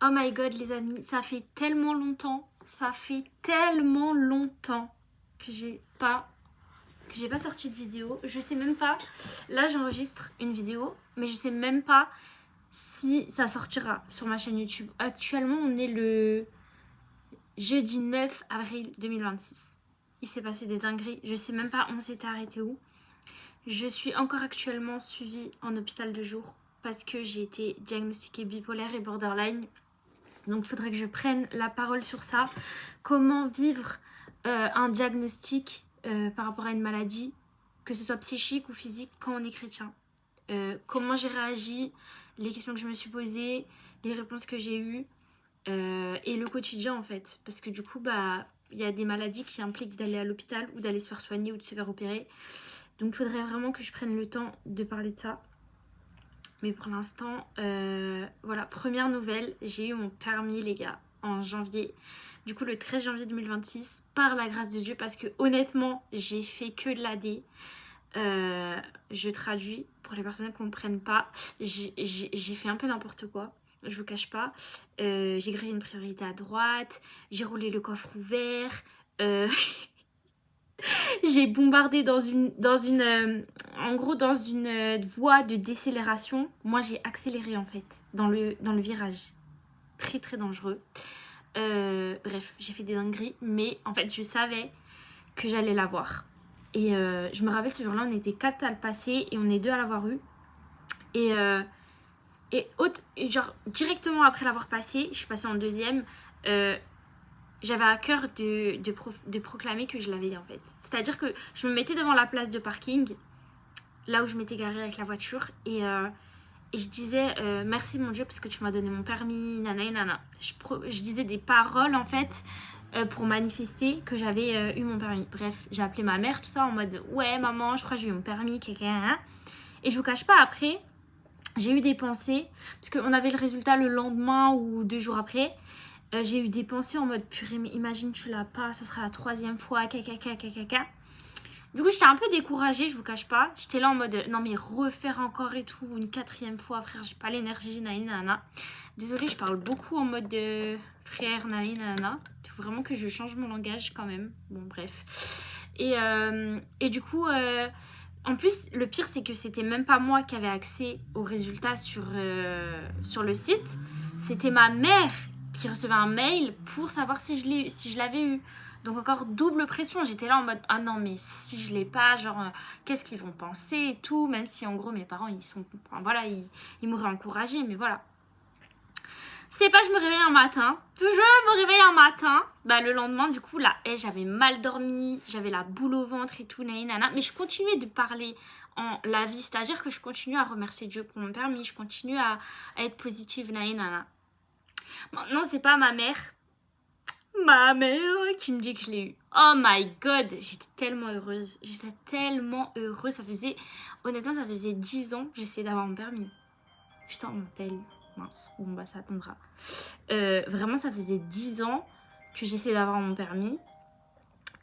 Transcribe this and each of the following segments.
Oh my god les amis, ça fait tellement longtemps que j'ai pas sorti de vidéo. Je sais même pas, là j'enregistre une vidéo, mais je sais même pas si ça sortira sur ma chaîne YouTube. Actuellement on est le jeudi 9 avril 2026. Il s'est passé des dingueries, je sais même pas on s'était arrêté où. Je suis encore actuellement suivie en hôpital de jour parce que j'ai été diagnostiquée bipolaire et borderline. Donc il faudrait que je prenne la parole sur ça. Comment vivre un diagnostic par rapport à une maladie, que ce soit psychique ou physique, quand on est chrétien. Comment j'ai réagi, les questions que je me suis posées, les réponses que j'ai eues et le quotidien en fait. Parce que du coup, il y a des maladies qui impliquent d'aller à l'hôpital ou d'aller se faire soigner ou de se faire opérer. Donc il faudrait vraiment que je prenne le temps de parler de ça. Mais pour l'instant, voilà, première nouvelle, j'ai eu mon permis les gars en janvier. Du coup le 13 janvier 2026, par la grâce de Dieu, parce que honnêtement, j'ai fait que de l'AD. Je traduis pour les personnes qui ne comprennent pas. J'ai fait un peu n'importe quoi, je vous cache pas. J'ai grillé une priorité à droite, j'ai roulé le coffre ouvert. J'ai bombardé en gros dans une voie de décélération. Moi j'ai accéléré en fait dans le virage, très très dangereux. Bref, j'ai fait des dingueries, mais en fait je savais que j'allais l'avoir. Et je me rappelle ce jour-là, on était 4 à le passer et on est 2 à l'avoir eu. Et genre directement après l'avoir passé, je suis passée en deuxième. J'avais à cœur de proclamer que je l'avais en fait. C'est-à-dire que je me mettais devant la place de parking, là où je m'étais garée avec la voiture, et je disais merci mon Dieu parce que tu m'as donné mon permis, nanana. Je disais des paroles en fait pour manifester que j'avais eu mon permis. Bref, j'ai appelé ma mère, tout ça en mode ouais maman, je crois que j'ai eu mon permis, quelqu'un. Et je vous cache pas, après, j'ai eu des pensées, parce qu'on avait le résultat le lendemain ou 2 jours après. J'ai eu des pensées en mode purée, mais imagine tu l'as pas, ça sera la 3e fois, caca. Du coup, j'étais un peu découragée, je vous cache pas. J'étais là en mode non, mais refaire encore et tout, une 4e fois, frère, j'ai pas l'énergie, nanana. Désolée, je parle beaucoup en mode frère, nanana. Il faut vraiment que je change mon langage quand même. Bon, bref. Et du coup, en plus, le pire, c'est que c'était même pas moi qui avais accès aux résultats sur le site. C'était ma mère qui recevait un mail pour savoir si je l'avais eu. Donc encore double pression, j'étais là en mode ah non mais si je l'ai pas, genre qu'est-ce qu'ils vont penser et tout, même si en gros mes parents enfin voilà, ils m'auraient encouragée, mais voilà. C'est pas je me réveille un matin, le lendemain du coup là, j'avais mal dormi, j'avais la boule au ventre et tout, nanana, mais je continuais de parler en la vie, c'est-à-dire que je continue à remercier Dieu pour mon permis, je continue à être positive, nanana. Maintenant c'est pas ma mère qui me dit que je l'ai eu. Oh my god, j'étais tellement heureuse. Honnêtement, ça faisait 10 ans que j'essayais d'avoir mon permis. Putain, on m'appelle. Mince, bon bah ça attendra. Vraiment, ça faisait 10 ans que j'essayais d'avoir mon permis.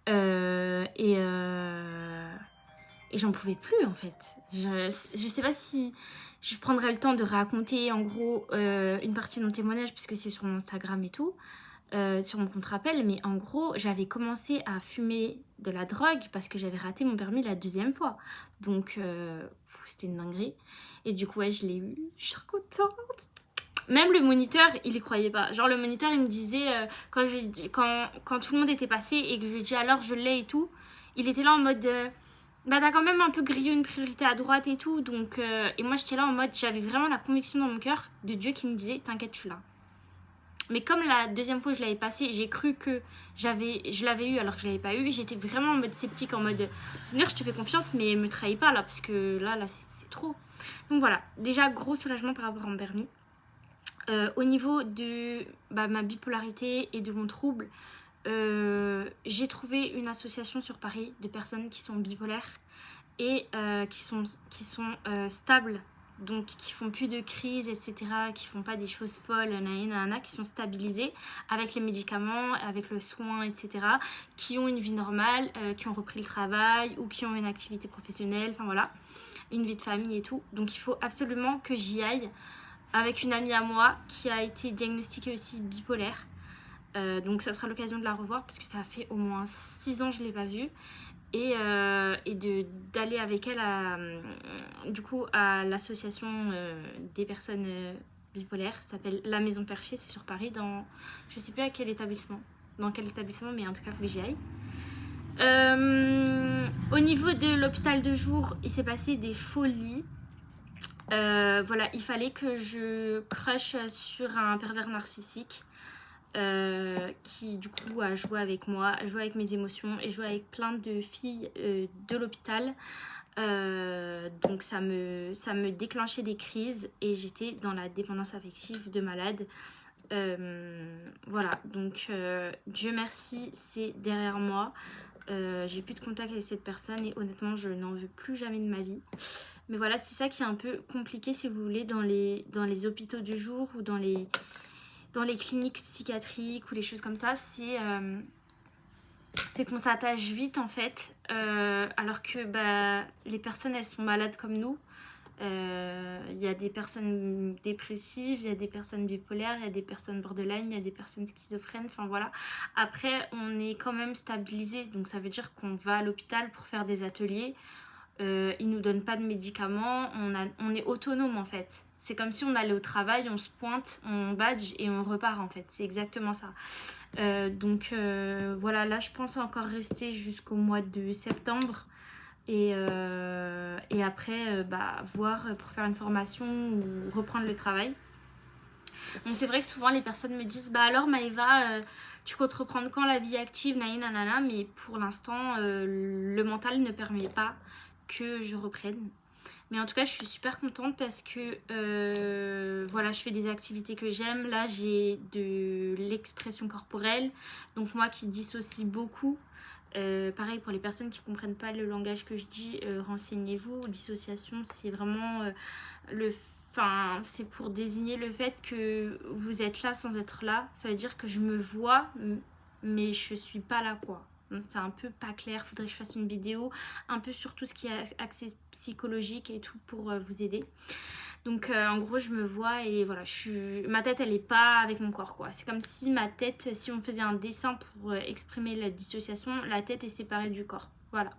Et j'en pouvais plus en fait. Je sais pas si je prendrai le temps de raconter en gros une partie de mon témoignage puisque c'est sur mon Instagram et tout. Sur mon compte rappel, mais en gros j'avais commencé à fumer de la drogue parce que j'avais raté mon permis la 2e fois, donc c'était une dinguerie. Et du coup ouais, je l'ai eu, je suis trop contente. Même le moniteur il y croyait pas, genre le moniteur il me disait quand tout le monde était passé et que je lui ai dit alors je l'ai et tout, il était là en mode bah t'as quand même un peu grillé une priorité à droite et tout, donc et moi j'étais là en mode, j'avais vraiment la conviction dans mon cœur de Dieu qui me disait t'inquiète tu l'as. Mais comme la 2e fois je l'avais passé, j'ai cru que je l'avais eu alors que je l'avais pas eu. J'étais vraiment en mode sceptique, en mode Seigneur, je te fais confiance, mais me trahis pas là, parce que là c'est trop. Donc voilà, déjà gros soulagement par rapport à mon permis. Au niveau de ma bipolarité et de mon trouble, j'ai trouvé une association sur Paris de personnes qui sont bipolaires et qui sont stables, donc qui font plus de crises, etc., qui font pas des choses folles, qui sont stabilisés avec les médicaments, avec le soin, etc., qui ont une vie normale, qui ont repris le travail ou qui ont une activité professionnelle, enfin voilà, une vie de famille et tout. Donc il faut absolument que j'y aille. avec une amie à moi qui a été diagnostiquée aussi bipolaire. Donc ça sera l'occasion de la revoir parce que ça fait au moins 6 ans que je ne l'ai pas vue. Et d'aller avec elle du coup à l'association des personnes bipolaires. Ça s'appelle La Maison Perchée, c'est sur Paris, je sais plus à quel établissement. Dans quel établissement, mais en tout cas, il faut que j'y aille. Au niveau de l'hôpital de jour, il s'est passé des folies. Voilà, il fallait que je crush sur un pervers narcissique qui du coup a joué avec moi, a joué avec mes émotions et joué avec plein de filles de l'hôpital. Donc ça me déclenchait des crises et j'étais dans la dépendance affective de malade. Voilà, donc Dieu merci, c'est derrière moi. J'ai plus de contact avec cette personne et honnêtement je n'en veux plus jamais de ma vie. Mais voilà, c'est ça qui est un peu compliqué si vous voulez dans les hôpitaux du jour ou dans les cliniques psychiatriques ou les choses comme ça, c'est qu'on s'attache vite en fait, alors que les personnes elles sont malades comme nous. Il y a des personnes dépressives, il y a des personnes bipolaires, il y a des personnes borderline, il y a des personnes schizophrènes, enfin voilà. Après on est quand même stabilisé, donc ça veut dire qu'on va à l'hôpital pour faire des ateliers. Ils nous donnent pas de médicaments, on est autonome en fait. C'est comme si on allait au travail, on se pointe, on badge et on repart en fait. C'est exactement ça. Donc voilà, là je pense encore rester jusqu'au mois de septembre. Et après, voir pour faire une formation ou reprendre le travail. Donc c'est vrai que souvent les personnes me disent alors Maëva, tu comptes reprendre quand la vie active, nanana, mais pour l'instant le mental ne permet pas que je reprenne. Mais en tout cas je suis super contente parce que voilà, je fais des activités que j'aime. Là j'ai de l'expression corporelle, donc moi qui dissocie beaucoup. Pareil pour les personnes qui ne comprennent pas le langage que je dis, renseignez-vous. Dissociation, c'est vraiment c'est pour désigner le fait que vous êtes là sans être là. Ça veut dire que je me vois, mais je suis pas là quoi. Donc, c'est un peu pas clair. Faudrait que je fasse une vidéo un peu sur tout ce qui est accès psychologique et tout pour vous aider. Donc en gros je me vois et voilà, ma tête elle est pas avec mon corps quoi. C'est comme si ma tête, si on faisait un dessin pour exprimer la dissociation, la tête est séparée du corps. Voilà.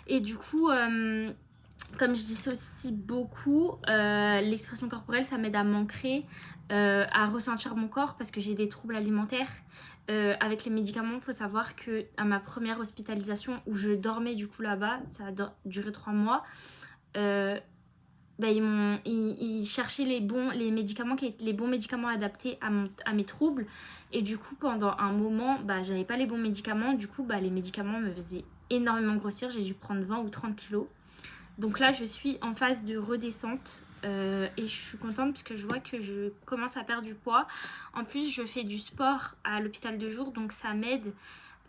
Et du coup, comme je dissocie beaucoup, l'expression corporelle ça m'aide à m'ancrer, à ressentir mon corps parce que j'ai des troubles alimentaires. Avec les médicaments, il faut savoir que à ma première hospitalisation où je dormais du coup là-bas, ça a duré 3 mois. Ils cherchaient les bons médicaments adaptés à mes troubles et du coup pendant un moment j'avais pas les bons médicaments, du coup les médicaments me faisaient énormément grossir, j'ai dû prendre 20 ou 30 kilos. Donc là je suis en phase de redescente et je suis contente parce que je vois que je commence à perdre du poids. En plus je fais du sport à l'hôpital de jour, donc ça m'aide.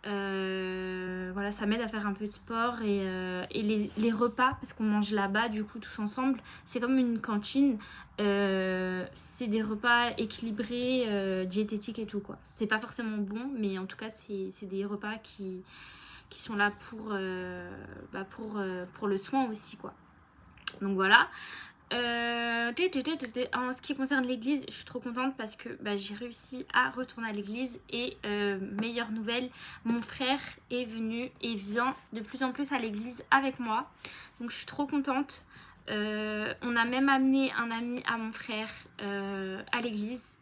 Voilà, ça m'aide à faire un peu de sport et les repas parce qu'on mange là-bas du coup tous ensemble, c'est comme une cantine, c'est des repas équilibrés, diététiques et tout quoi. C'est pas forcément bon mais en tout cas c'est des repas qui sont là pour le soin aussi quoi. Donc voilà. En ce qui concerne l'église, je suis trop contente parce que j'ai réussi à retourner à l'église et meilleure nouvelle, mon frère est venu et vient de plus en plus à l'église avec moi, donc je suis trop contente. On a même amené un ami à mon frère à l'église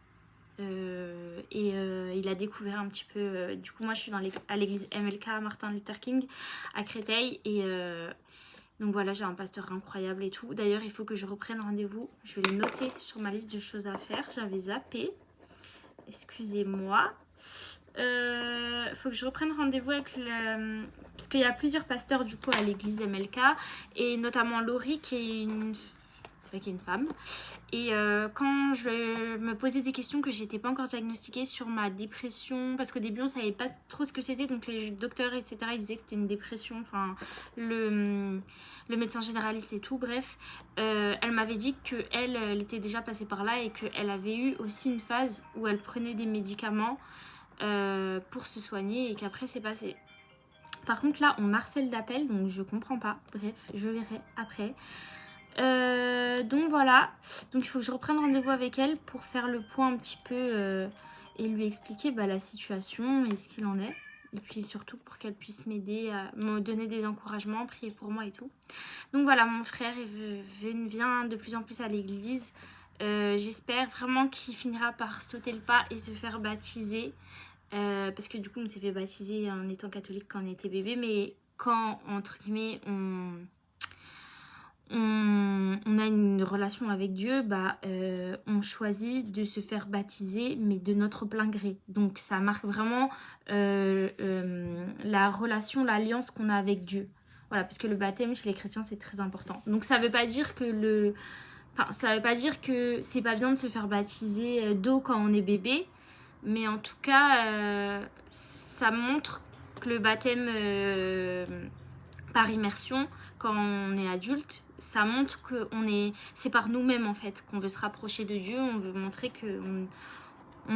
et il a découvert un petit peu, du coup moi je suis à l'église MLK Martin Luther King à Créteil et donc voilà, j'ai un pasteur incroyable et tout. D'ailleurs, il faut que je reprenne rendez-vous. Je vais le noter sur ma liste de choses à faire. J'avais zappé. Excusez-moi. Faut que je reprenne rendez-vous avec parce qu'il y a plusieurs pasteurs du coup à l'église MLK. Et notamment Laurie qui est une femme. Et quand je me posais des questions que j'étais pas encore diagnostiquée sur ma dépression, parce qu'au début on savait pas trop ce que c'était, donc les docteurs etc ils disaient que c'était une dépression, enfin le médecin généraliste et tout, bref, elle m'avait dit qu'elle était déjà passée par là et qu'elle avait eu aussi une phase où elle prenait des médicaments pour se soigner et qu'après c'est passé. Par contre là on m'harcèle d'appels donc je comprends pas, bref je verrai après. Donc voilà, donc il faut que je reprenne rendez-vous avec elle pour faire le point un petit peu et lui expliquer la situation et ce qu'il en est. Et puis surtout pour qu'elle puisse m'aider, à me donner des encouragements, prier pour moi et tout. Donc voilà, mon frère vient de plus en plus à l'église. J'espère vraiment qu'il finira par sauter le pas et se faire baptiser. Parce que du coup, on s'est fait baptiser en étant catholique quand on était bébé. Mais quand, entre guillemets, on a une relation avec Dieu, on choisit de se faire baptiser, mais de notre plein gré. Donc ça marque vraiment la relation, l'alliance qu'on a avec Dieu. Voilà, parce que le baptême chez les chrétiens, c'est très important. Donc ça veut pas dire que ça veut pas dire que c'est pas bien de se faire baptiser d'eau quand on est bébé, mais en tout cas, ça montre que le baptême par immersion, quand on est adulte, ça montre que c'est par nous-mêmes en fait qu'on veut se rapprocher de Dieu, on veut montrer qu'on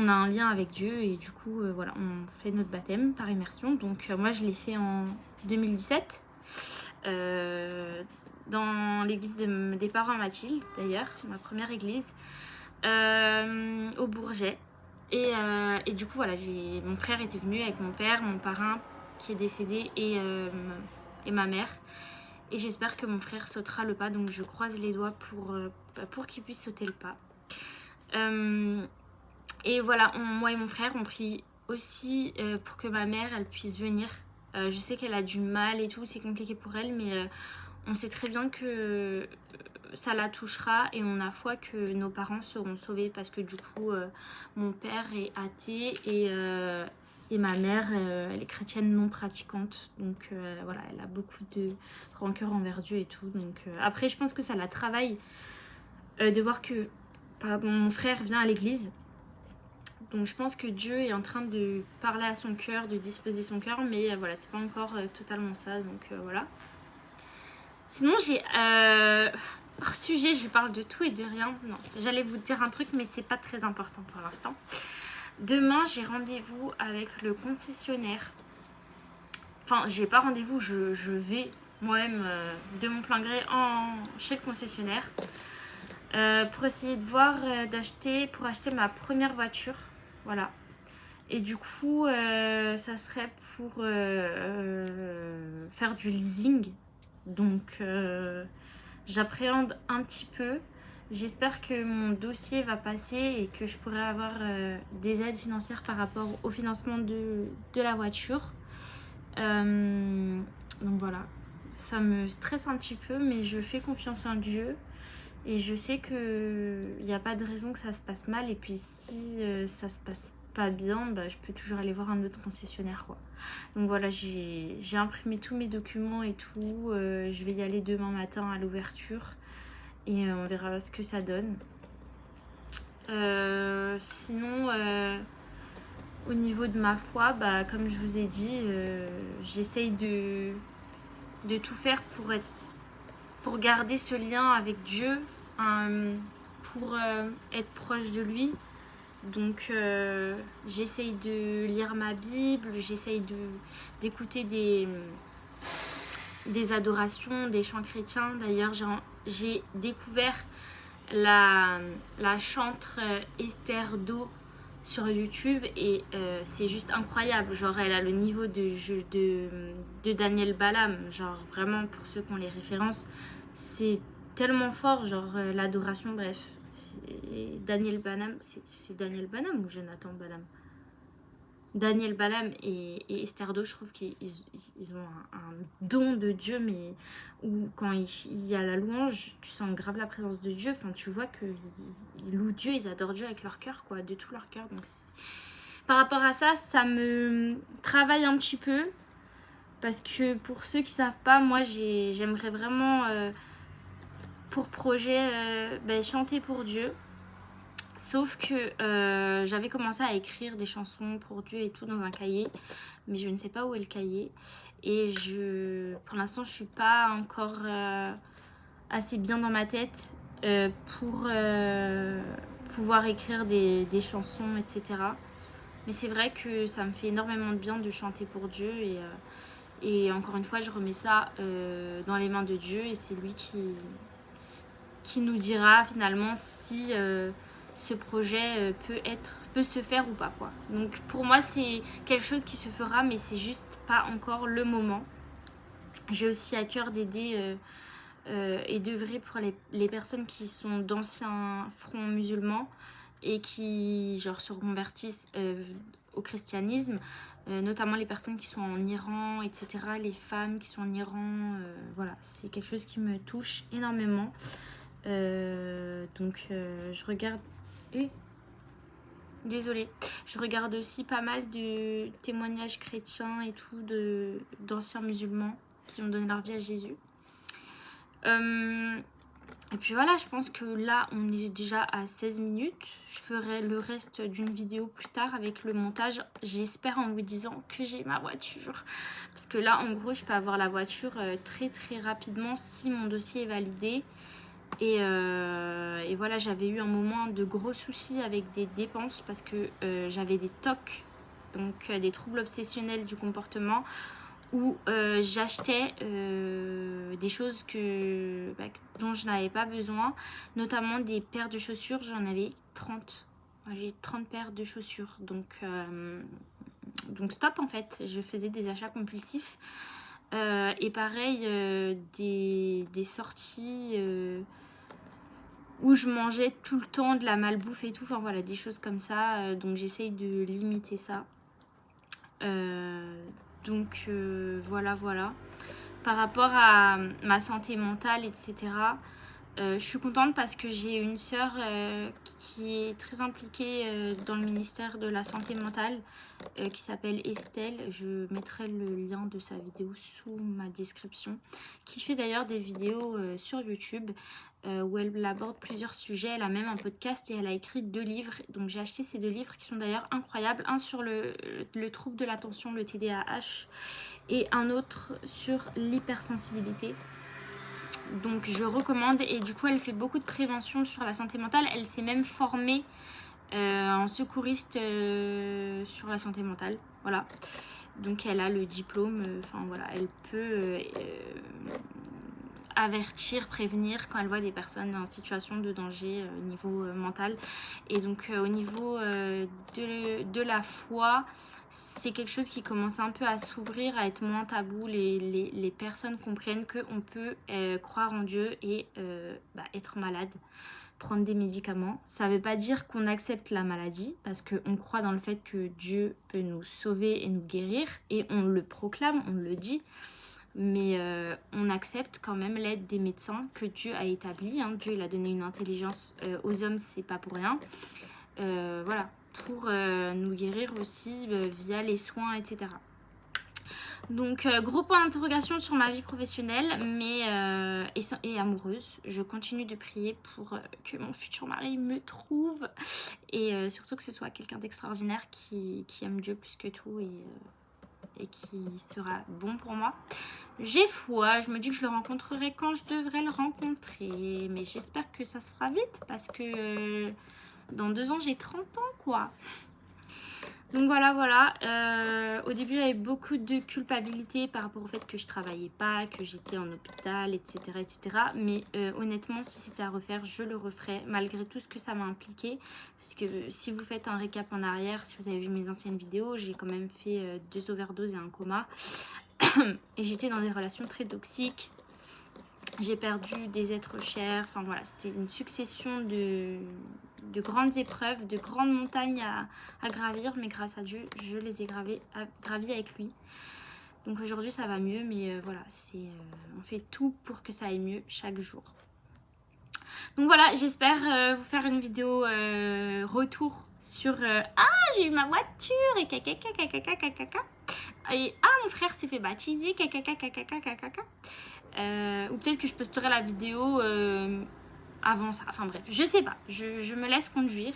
a un lien avec Dieu et du coup voilà, on fait notre baptême par immersion. Donc moi je l'ai fait en 2017 dans l'église des parents Mathilde d'ailleurs, ma première église, au Bourget. Et du coup voilà, mon frère était venu avec mon père, mon parrain qui est décédé et ma mère. Et j'espère que mon frère sautera le pas, donc je croise les doigts pour qu'il puisse sauter le pas. Et voilà, moi et mon frère, on prie aussi pour que ma mère, elle puisse venir. Je sais qu'elle a du mal et tout, c'est compliqué pour elle, mais on sait très bien que ça la touchera et on a foi que nos parents seront sauvés parce que du coup, mon père est athée et ma mère, elle est chrétienne non pratiquante. Donc voilà, elle a beaucoup de rancœur envers Dieu et tout. Donc après, je pense que ça la travaille de voir que mon frère vient à l'église. Donc je pense que Dieu est en train de parler à son cœur, de disposer son cœur. Mais voilà, c'est pas encore totalement ça. Donc voilà. Sinon, j'ai... hors sujet, je parle de tout et de rien. Non, j'allais vous dire un truc, mais c'est pas très important pour l'instant. Demain, j'ai rendez-vous avec le concessionnaire. Enfin, j'ai pas rendez-vous, je vais moi-même de mon plein gré chez le concessionnaire pour essayer de voir pour acheter ma première voiture. Voilà. Et du coup, ça serait pour faire du leasing. Donc, j'appréhende un petit peu. J'espère que mon dossier va passer et que je pourrai avoir des aides financières par rapport au financement de la voiture. Donc voilà, ça me stresse un petit peu, mais je fais confiance en Dieu. Et je sais qu'il n'y a pas de raison que ça se passe mal. Et puis si ça se passe pas bien, je peux toujours aller voir un autre concessionnaire, quoi. Donc voilà, j'ai imprimé tous mes documents et tout. Je vais y aller demain matin à l'ouverture. Et on verra ce que ça donne. Sinon, au niveau de ma foi, comme je vous ai dit, j'essaye de tout faire pour garder ce lien avec Dieu, pour être proche de lui. Donc j'essaye de lire ma Bible, j'essaye d'écouter des adorations, des chants chrétiens. D'ailleurs, j'ai découvert la chantre Esther Do sur YouTube et c'est juste incroyable. Genre, elle a le niveau de Daniel Balam. Genre, vraiment, pour ceux qui ont les références, c'est tellement fort. Genre, l'adoration, bref. Daniel Balam, c'est Daniel Balam ou Jonathan Balam? Daniel Balam et Esther Do, je trouve qu'ils ont un don de Dieu, mais où quand il y a la louange, tu sens grave la présence de Dieu. Enfin, tu vois qu'ils louent Dieu, ils adorent Dieu avec leur cœur, quoi, de tout leur cœur. Donc, par rapport à ça, ça me travaille un petit peu. Parce que pour ceux qui savent pas, moi, j'aimerais vraiment, pour projet, chanter pour Dieu. Sauf que j'avais commencé à écrire des chansons pour Dieu et tout dans un cahier, mais je ne sais pas où est le cahier. Et pour l'instant, je suis pas encore assez bien dans ma tête pour pouvoir écrire des chansons, etc. Mais c'est vrai que ça me fait énormément de bien de chanter pour Dieu et encore une fois, je remets ça dans les mains de Dieu et c'est lui qui nous dira finalement si ce projet peut se faire ou pas, quoi. Donc pour moi c'est quelque chose qui se fera, mais c'est juste pas encore le moment. J'ai aussi à cœur d'aider et d'œuvrer pour les personnes qui sont d'anciens fronts musulmans et qui genre se reconvertissent au christianisme, notamment les personnes qui sont en Iran, etc., les femmes qui sont en Iran, voilà, c'est quelque chose qui me touche énormément. Donc je regarde... Désolée, je regarde aussi pas mal de témoignages chrétiens et tout d'anciens musulmans qui ont donné leur vie à Jésus. Et puis voilà, je pense que là on est déjà à 16 minutes. Je ferai le reste d'une vidéo plus tard avec le montage. J'espère en vous disant que j'ai ma voiture. Parce que là en gros je peux avoir la voiture très très rapidement si mon dossier est validé. Et voilà, j'avais eu un moment de gros soucis avec des dépenses parce que j'avais des TOC, donc des troubles obsessionnels du comportement, où j'achetais des choses dont je n'avais pas besoin, notamment des paires de chaussures. J'en avais 30. J'ai 30 paires de chaussures, donc stop en fait. Je faisais des achats compulsifs. Et pareil, des sorties où je mangeais tout le temps de la malbouffe et tout, enfin voilà, des choses comme ça, donc j'essaye de limiter ça. Donc voilà. Par rapport à ma santé mentale, etc., je suis contente parce que j'ai une sœur qui est très impliquée dans le ministère de la santé mentale, qui s'appelle Estelle. Je mettrai le lien de sa vidéo sous ma description, qui fait d'ailleurs des vidéos sur YouTube où elle aborde plusieurs sujets. Elle a même un podcast et elle a écrit 2 livres. Donc j'ai acheté ces 2 livres qui sont d'ailleurs incroyables. Un sur le trouble de l'attention, le TDAH, et un autre sur l'hypersensibilité. Donc je recommande, et du coup elle fait beaucoup de prévention sur la santé mentale. Elle s'est même formée en secouriste sur la santé mentale, voilà. Donc elle a le diplôme, enfin voilà, elle peut avertir, prévenir quand elle voit des personnes en situation de danger au niveau mental. Et donc au niveau de la foi, c'est quelque chose qui commence un peu à s'ouvrir, à être moins tabou. Les personnes comprennent qu'on peut croire en Dieu et être malade, prendre des médicaments. Ça ne veut pas dire qu'on accepte la maladie, parce qu'on croit dans le fait que Dieu peut nous sauver et nous guérir, et on le proclame, on le dit. Mais on accepte quand même l'aide des médecins que Dieu a établi. Dieu il a donné une intelligence aux hommes, c'est pas pour rien. Voilà, pour nous guérir aussi via les soins, etc. Donc gros point d'interrogation sur ma vie professionnelle et amoureuse. Je continue de prier pour que mon futur mari me trouve et surtout que ce soit quelqu'un d'extraordinaire qui aime Dieu plus que tout et qui sera bon pour moi. J'ai foi, je me dis que je le rencontrerai quand je devrais le rencontrer, mais j'espère que ça se fera vite parce que dans 2 ans j'ai 30 ans quoi. Donc voilà. Au début j'avais beaucoup de culpabilité par rapport au fait que je travaillais pas, que j'étais en hôpital, etc. Mais honnêtement, si c'était à refaire, je le referais malgré tout ce que ça m'a impliqué. Parce que si vous faites un récap en arrière, si vous avez vu mes anciennes vidéos, j'ai quand même fait 2 overdoses et un coma. Et j'étais dans des relations très toxiques. J'ai perdu des êtres chers. Enfin voilà, c'était une succession de grandes épreuves, de grandes montagnes à gravir. Mais grâce à Dieu, je les ai gravies avec lui. Donc aujourd'hui, ça va mieux. Mais voilà, on fait tout pour que ça aille mieux chaque jour. Donc voilà, j'espère vous faire une vidéo retour sur j'ai eu ma voiture et et mon frère s'est fait baptiser ou peut-être que je posterai la vidéo avant ça, enfin bref, je sais pas, je me laisse conduire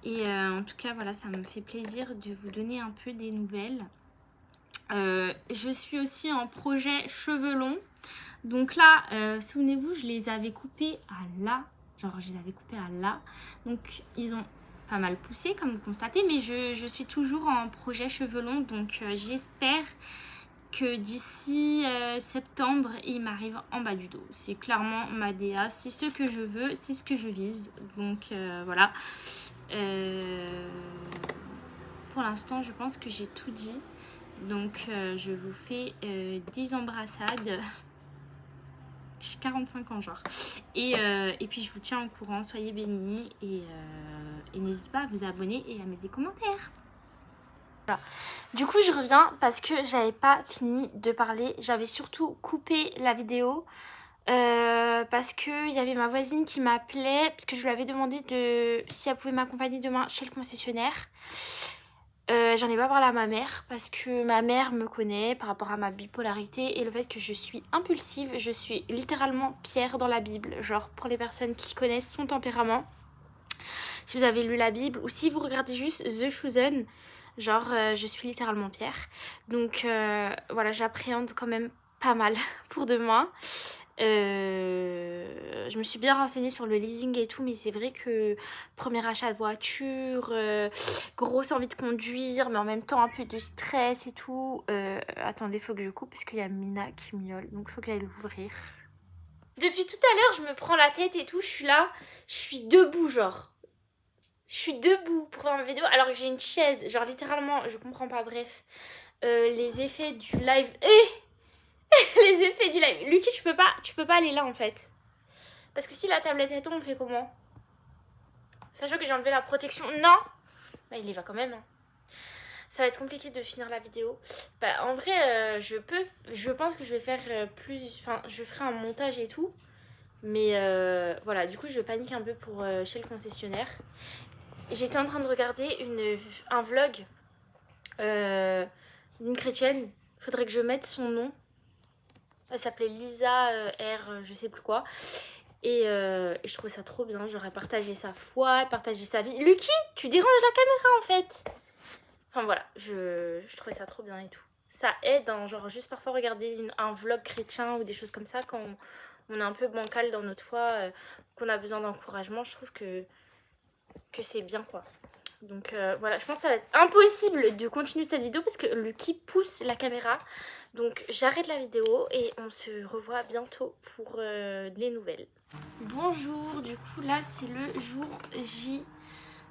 et en tout cas voilà, ça me fait plaisir de vous donner un peu des nouvelles. Je suis aussi en projet cheveux longs. Donc là, souvenez-vous, je les avais coupés à là. Donc ils ont pas mal poussé comme vous constatez. Mais je suis toujours en projet cheveux longs. Donc j'espère que d'ici septembre, il m'arrive en bas du dos. C'est clairement ma DA, c'est ce que je veux, c'est ce que je vise. Donc voilà. Pour l'instant, je pense que j'ai tout dit. Donc je vous fais des embrassades. J'ai 45 ans genre. Et puis je vous tiens au courant, soyez bénis et n'hésitez pas à vous abonner et à mettre des commentaires. Voilà. Du coup je reviens parce que j'avais pas fini de parler. J'avais surtout coupé la vidéo parce qu'il y avait ma voisine qui m'appelait parce que je lui avais demandé si elle pouvait m'accompagner demain chez le concessionnaire. J'en ai pas parlé à ma mère parce que ma mère me connaît par rapport à ma bipolarité et le fait que je suis impulsive. Je suis littéralement Pierre dans la Bible, genre pour les personnes qui connaissent son tempérament. Si vous avez lu la Bible ou si vous regardez juste The Chosen, genre je suis littéralement Pierre. Donc voilà, j'appréhende quand même pas mal pour demain. Je me suis bien renseignée sur le leasing et tout, mais c'est vrai que premier achat de voiture, grosse envie de conduire, mais en même temps un peu de stress et tout. Attendez, faut que je coupe parce qu'il y a Mina qui miaule, donc faut que j'aille l'ouvrir. Depuis tout à l'heure, je me prends la tête et tout, je suis là, je suis debout genre. Je suis debout pour faire ma vidéo alors que j'ai une chaise, genre littéralement, je comprends pas, bref. Les effets du live... Les effets du live. Lucky, tu peux pas aller là en fait. Parce que si la tablette est tombe, on fait comment? Sachant que j'ai enlevé la protection. Non, bah, il y va quand même. Hein. Ça va être compliqué de finir la vidéo. Bah, en vrai, je pense que je vais faire je ferai un montage et tout. Mais voilà, du coup, je panique un peu pour chez le concessionnaire. J'étais en train de regarder un vlog d'une chrétienne. Faudrait que je mette son nom. Elle s'appelait Lisa R, je sais plus quoi. Et je trouvais ça trop bien. J'aurais partagé sa foi, partagé sa vie. Lucky, tu déranges la caméra en fait. Enfin voilà, je trouvais ça trop bien et tout. Ça aide, hein, genre juste parfois regarder un vlog chrétien ou des choses comme ça quand on est un peu bancal dans notre foi, qu'on a besoin d'encouragement. Je trouve que c'est bien quoi. Donc voilà, je pense que ça va être impossible de continuer cette vidéo parce que Lucky pousse la caméra. Donc j'arrête la vidéo et on se revoit bientôt pour les nouvelles. Bonjour, du coup là c'est le jour J.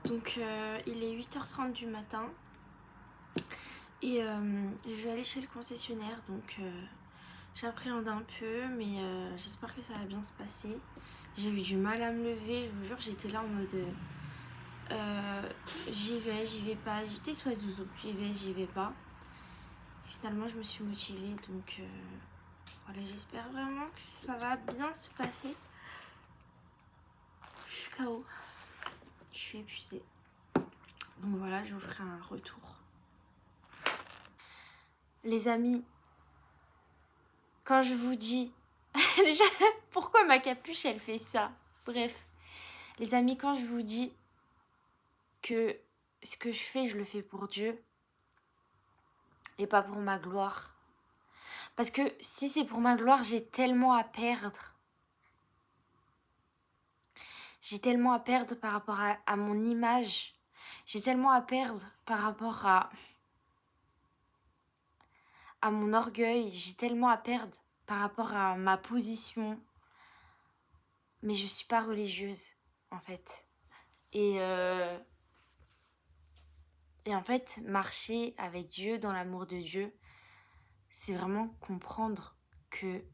Donc il est 8h30 du matin. Et je vais aller chez le concessionnaire. Donc j'appréhende un peu mais j'espère que ça va bien se passer. J'ai eu du mal à me lever, je vous jure j'étais là en mode... j'y vais pas, j'étais soit zouzou, j'y vais pas. Et finalement je me suis motivée donc voilà, j'espère vraiment que ça va bien se passer. Je suis KO, je suis épuisée. Donc voilà, je vous ferai un retour. Les amis, quand je vous dis... Déjà, pourquoi ma capuche elle fait ça? Bref, les amis, quand je vous dis que ce que je fais, je le fais pour Dieu et pas pour ma gloire. Parce que si c'est pour ma gloire, j'ai tellement à perdre. J'ai tellement à perdre par rapport à mon image. J'ai tellement à perdre par rapport à mon orgueil. J'ai tellement à perdre par rapport à ma position. Mais je suis pas religieuse, en fait. Et en fait, marcher avec Dieu, dans l'amour de Dieu, c'est vraiment comprendre que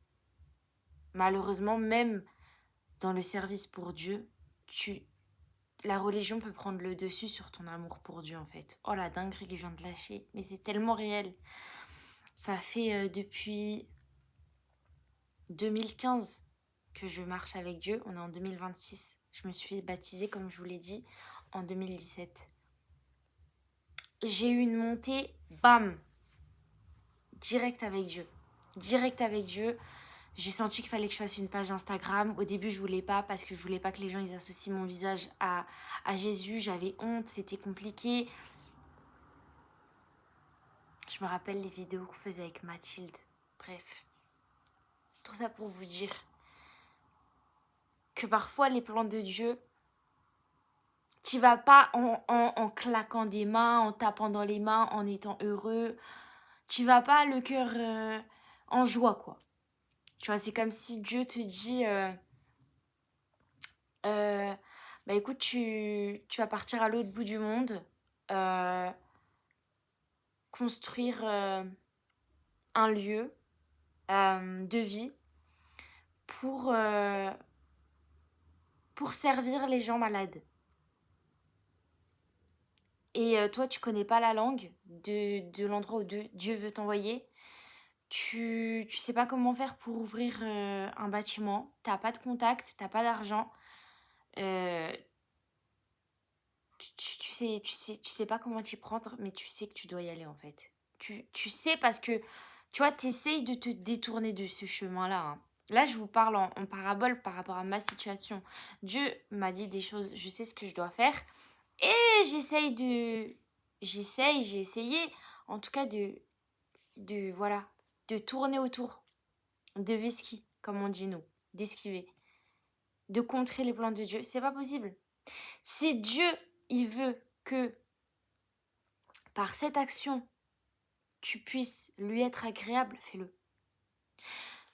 malheureusement, même dans le service pour Dieu, la religion peut prendre le dessus sur ton amour pour Dieu en fait. Oh la dinguerie que je viens de lâcher, mais c'est tellement réel. Ça fait depuis 2015 que je marche avec Dieu, on est en 2026. Je me suis baptisée, comme je vous l'ai dit, en 2017. J'ai eu une montée, bam, direct avec Dieu. Direct avec Dieu. J'ai senti qu'il fallait que je fasse une page Instagram. Au début, je voulais pas parce que je voulais pas que les gens ils associent mon visage à Jésus. J'avais honte, c'était compliqué. Je me rappelle les vidéos qu'on faisait avec Mathilde. Bref, tout ça pour vous dire que parfois les plans de Dieu, tu vas pas en claquant des mains, en tapant dans les mains, en étant heureux. tu vas pas le cœur en joie, quoi. Tu vois, c'est comme si Dieu te dit, bah écoute, tu vas partir à l'autre bout du monde, euh, construire un lieu de vie pour, pour servir les gens malades. Et toi, tu connais pas la langue de l'endroit où Dieu veut t'envoyer. Tu sais pas comment faire pour ouvrir un bâtiment. T'as pas de contact, t'as pas d'argent. Euh, tu sais pas comment t'y prendre, mais tu sais que tu dois y aller en fait. Tu sais parce que, tu vois, t'essayes de te détourner de ce chemin-là, hein. Là, je vous parle en parabole par rapport à ma situation. Dieu m'a dit des choses, je sais ce que je dois faire. Et j'ai essayé, en tout cas, voilà, de tourner autour, de vesquy, comme on dit nous, d'esquiver, de contrer les plans de Dieu. C'est pas possible. Si Dieu, il veut que par cette action, tu puisses lui être agréable, fais-le.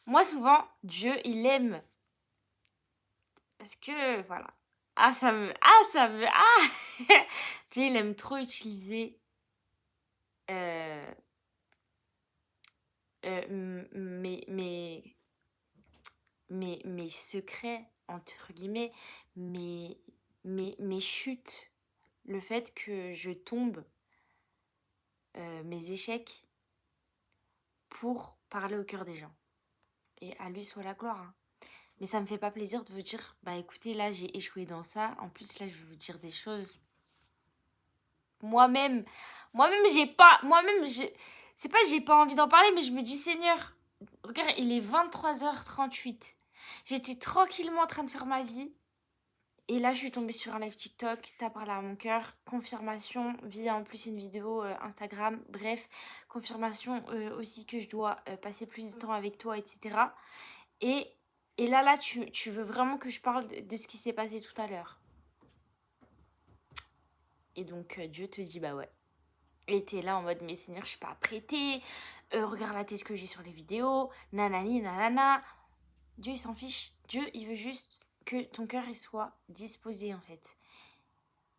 Moi, souvent, Dieu, il aime. Parce que, voilà. Dieu, il aime trop utiliser euh, mes secrets, entre guillemets, mes chutes, le fait que je tombe, mes échecs, pour parler au cœur des gens. Et à lui soit la gloire, hein. Mais ça me fait pas plaisir de vous dire, bah écoutez, là j'ai échoué dans ça. En plus, là je vais vous dire des choses. Moi-même, c'est pas j'ai pas envie d'en parler, mais je me dis, Seigneur, regarde, il est 23h38. J'étais tranquillement en train de faire ma vie. Et là, je suis tombée sur un live TikTok, t'as parlé à mon cœur, confirmation via en plus une vidéo Instagram, bref, confirmation aussi que je dois passer plus de temps avec toi, etc. Et, et là, tu veux vraiment que je parle de ce qui s'est passé tout à l'heure. Et donc, Dieu te dit, bah ouais. Et t'es là en mode, mais Seigneur, je suis pas apprêtée, regarde la tête que j'ai sur les vidéos, nanani, nanana. Dieu, il s'en fiche. Dieu, il veut juste que ton cœur il soit disposé, en fait.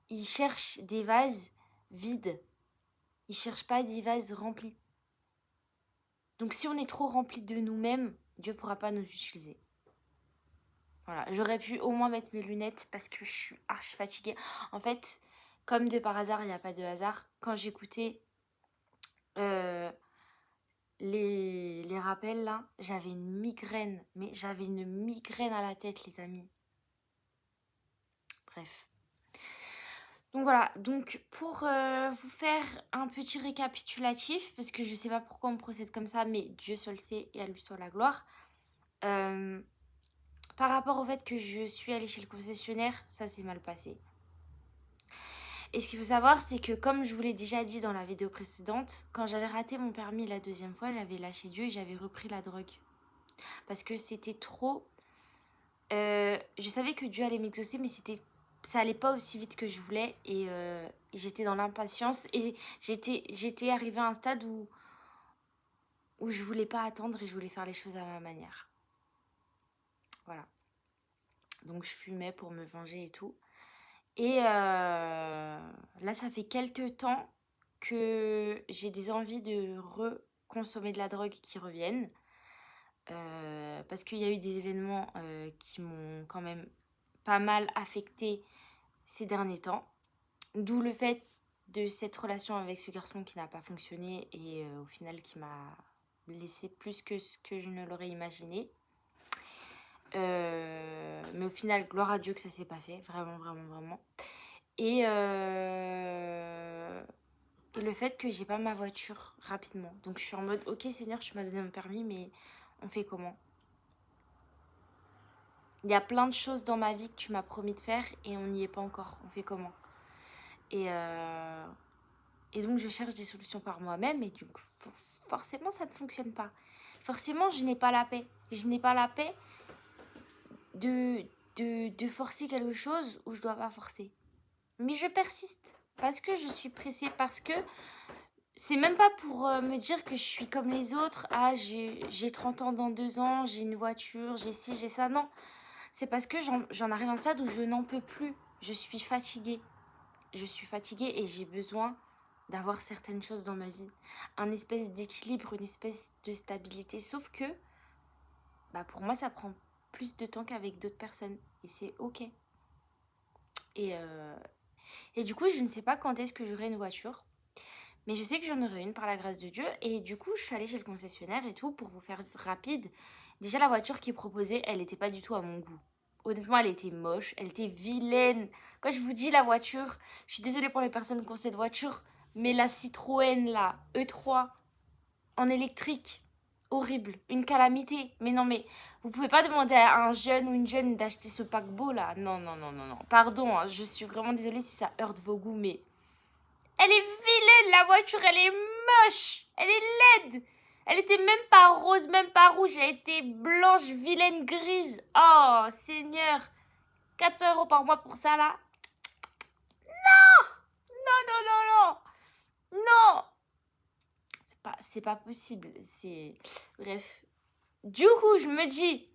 Il cherche des vases vides. Il cherche pas des vases remplis. Donc, si on est trop rempli de nous-mêmes, Dieu pourra pas nous utiliser. Voilà, j'aurais pu au moins mettre mes lunettes parce que je suis archi fatiguée. En fait, comme de par hasard, il n'y a pas de hasard. Quand j'écoutais les rappels là, j'avais une migraine. Mais j'avais une migraine à la tête, les amis. Bref. Donc voilà, donc pour vous faire un petit récapitulatif, parce que je sais pas pourquoi on procède comme ça, mais Dieu seul sait et à lui soit la gloire. Par rapport au fait que je suis allée chez le concessionnaire, ça s'est mal passé. Et ce qu'il faut savoir, c'est que comme je vous l'ai déjà dit dans la vidéo précédente, quand j'avais raté mon permis la deuxième fois, j'avais lâché Dieu et j'avais repris la drogue. Parce que c'était trop... je savais que Dieu allait m'exaucer, mais ça allait pas aussi vite que je voulais. Et j'étais dans l'impatience. Et j'étais arrivée à un stade où je voulais pas attendre et je voulais faire les choses à ma manière. Voilà. Donc je fumais pour me venger et tout. Et là, ça fait quelques temps que j'ai des envies de reconsommer de la drogue qui reviennent. Parce qu'il y a eu des événements qui m'ont quand même pas mal affectée ces derniers temps. D'où le fait de cette relation avec ce garçon qui n'a pas fonctionné et au final qui m'a laissé plus que ce que je ne l'aurais imaginé. Mais au final, gloire à Dieu que ça s'est pas fait, vraiment, vraiment, vraiment. Et le fait que j'ai pas ma voiture rapidement. Donc je suis en mode, ok Seigneur, tu m'as donné mon permis, mais on fait comment? Il y a plein de choses dans ma vie que tu m'as promis de faire et on n'y est pas encore. On fait comment? Et donc je cherche des solutions par moi-même et donc forcément ça ne fonctionne pas. Forcément je n'ai pas la paix. Je n'ai pas la paix de forcer quelque chose où je dois pas forcer. Mais je persiste parce que je suis pressée, parce que c'est même pas pour me dire que je suis comme les autres. Ah, j'ai 30 ans dans 2 ans, j'ai une voiture, j'ai ci, j'ai ça. Non, c'est parce que j'en arrive à un stade où je n'en peux plus. Je suis fatiguée. Je suis fatiguée et j'ai besoin d'avoir certaines choses dans ma vie. Un espèce d'équilibre, une espèce de stabilité. Sauf que, bah pour moi, ça prend plus de temps qu'avec d'autres personnes. Et c'est ok. Et, euh, et du coup, je ne sais pas quand est-ce que j'aurai une voiture. Mais je sais que j'en aurai une par la grâce de Dieu. Et du coup, je suis allée chez le concessionnaire et tout pour vous faire rapide. Déjà, la voiture qui est proposée, elle n'était pas du tout à mon goût. Honnêtement, elle était moche, elle était vilaine. Quand je vous dis la voiture, je suis désolée pour les personnes qui ont cette voiture, mais la Citroën, là, E3, en électrique, horrible, une calamité. Mais non, mais vous pouvez pas demander à un jeune ou une jeune d'acheter ce paquebot, là. Non, non, non, non, non. Pardon, hein, je suis vraiment désolée si ça heurte vos goûts, mais... Elle est vilaine, la voiture, elle est moche. Elle est laide. Elle était même pas rose, même pas rouge. Elle était blanche, vilaine, grise. Oh, Seigneur. 400 € par mois pour ça, là. Non, non, non, non. Non. C'est pas possible. Bref. Du coup, je me dis...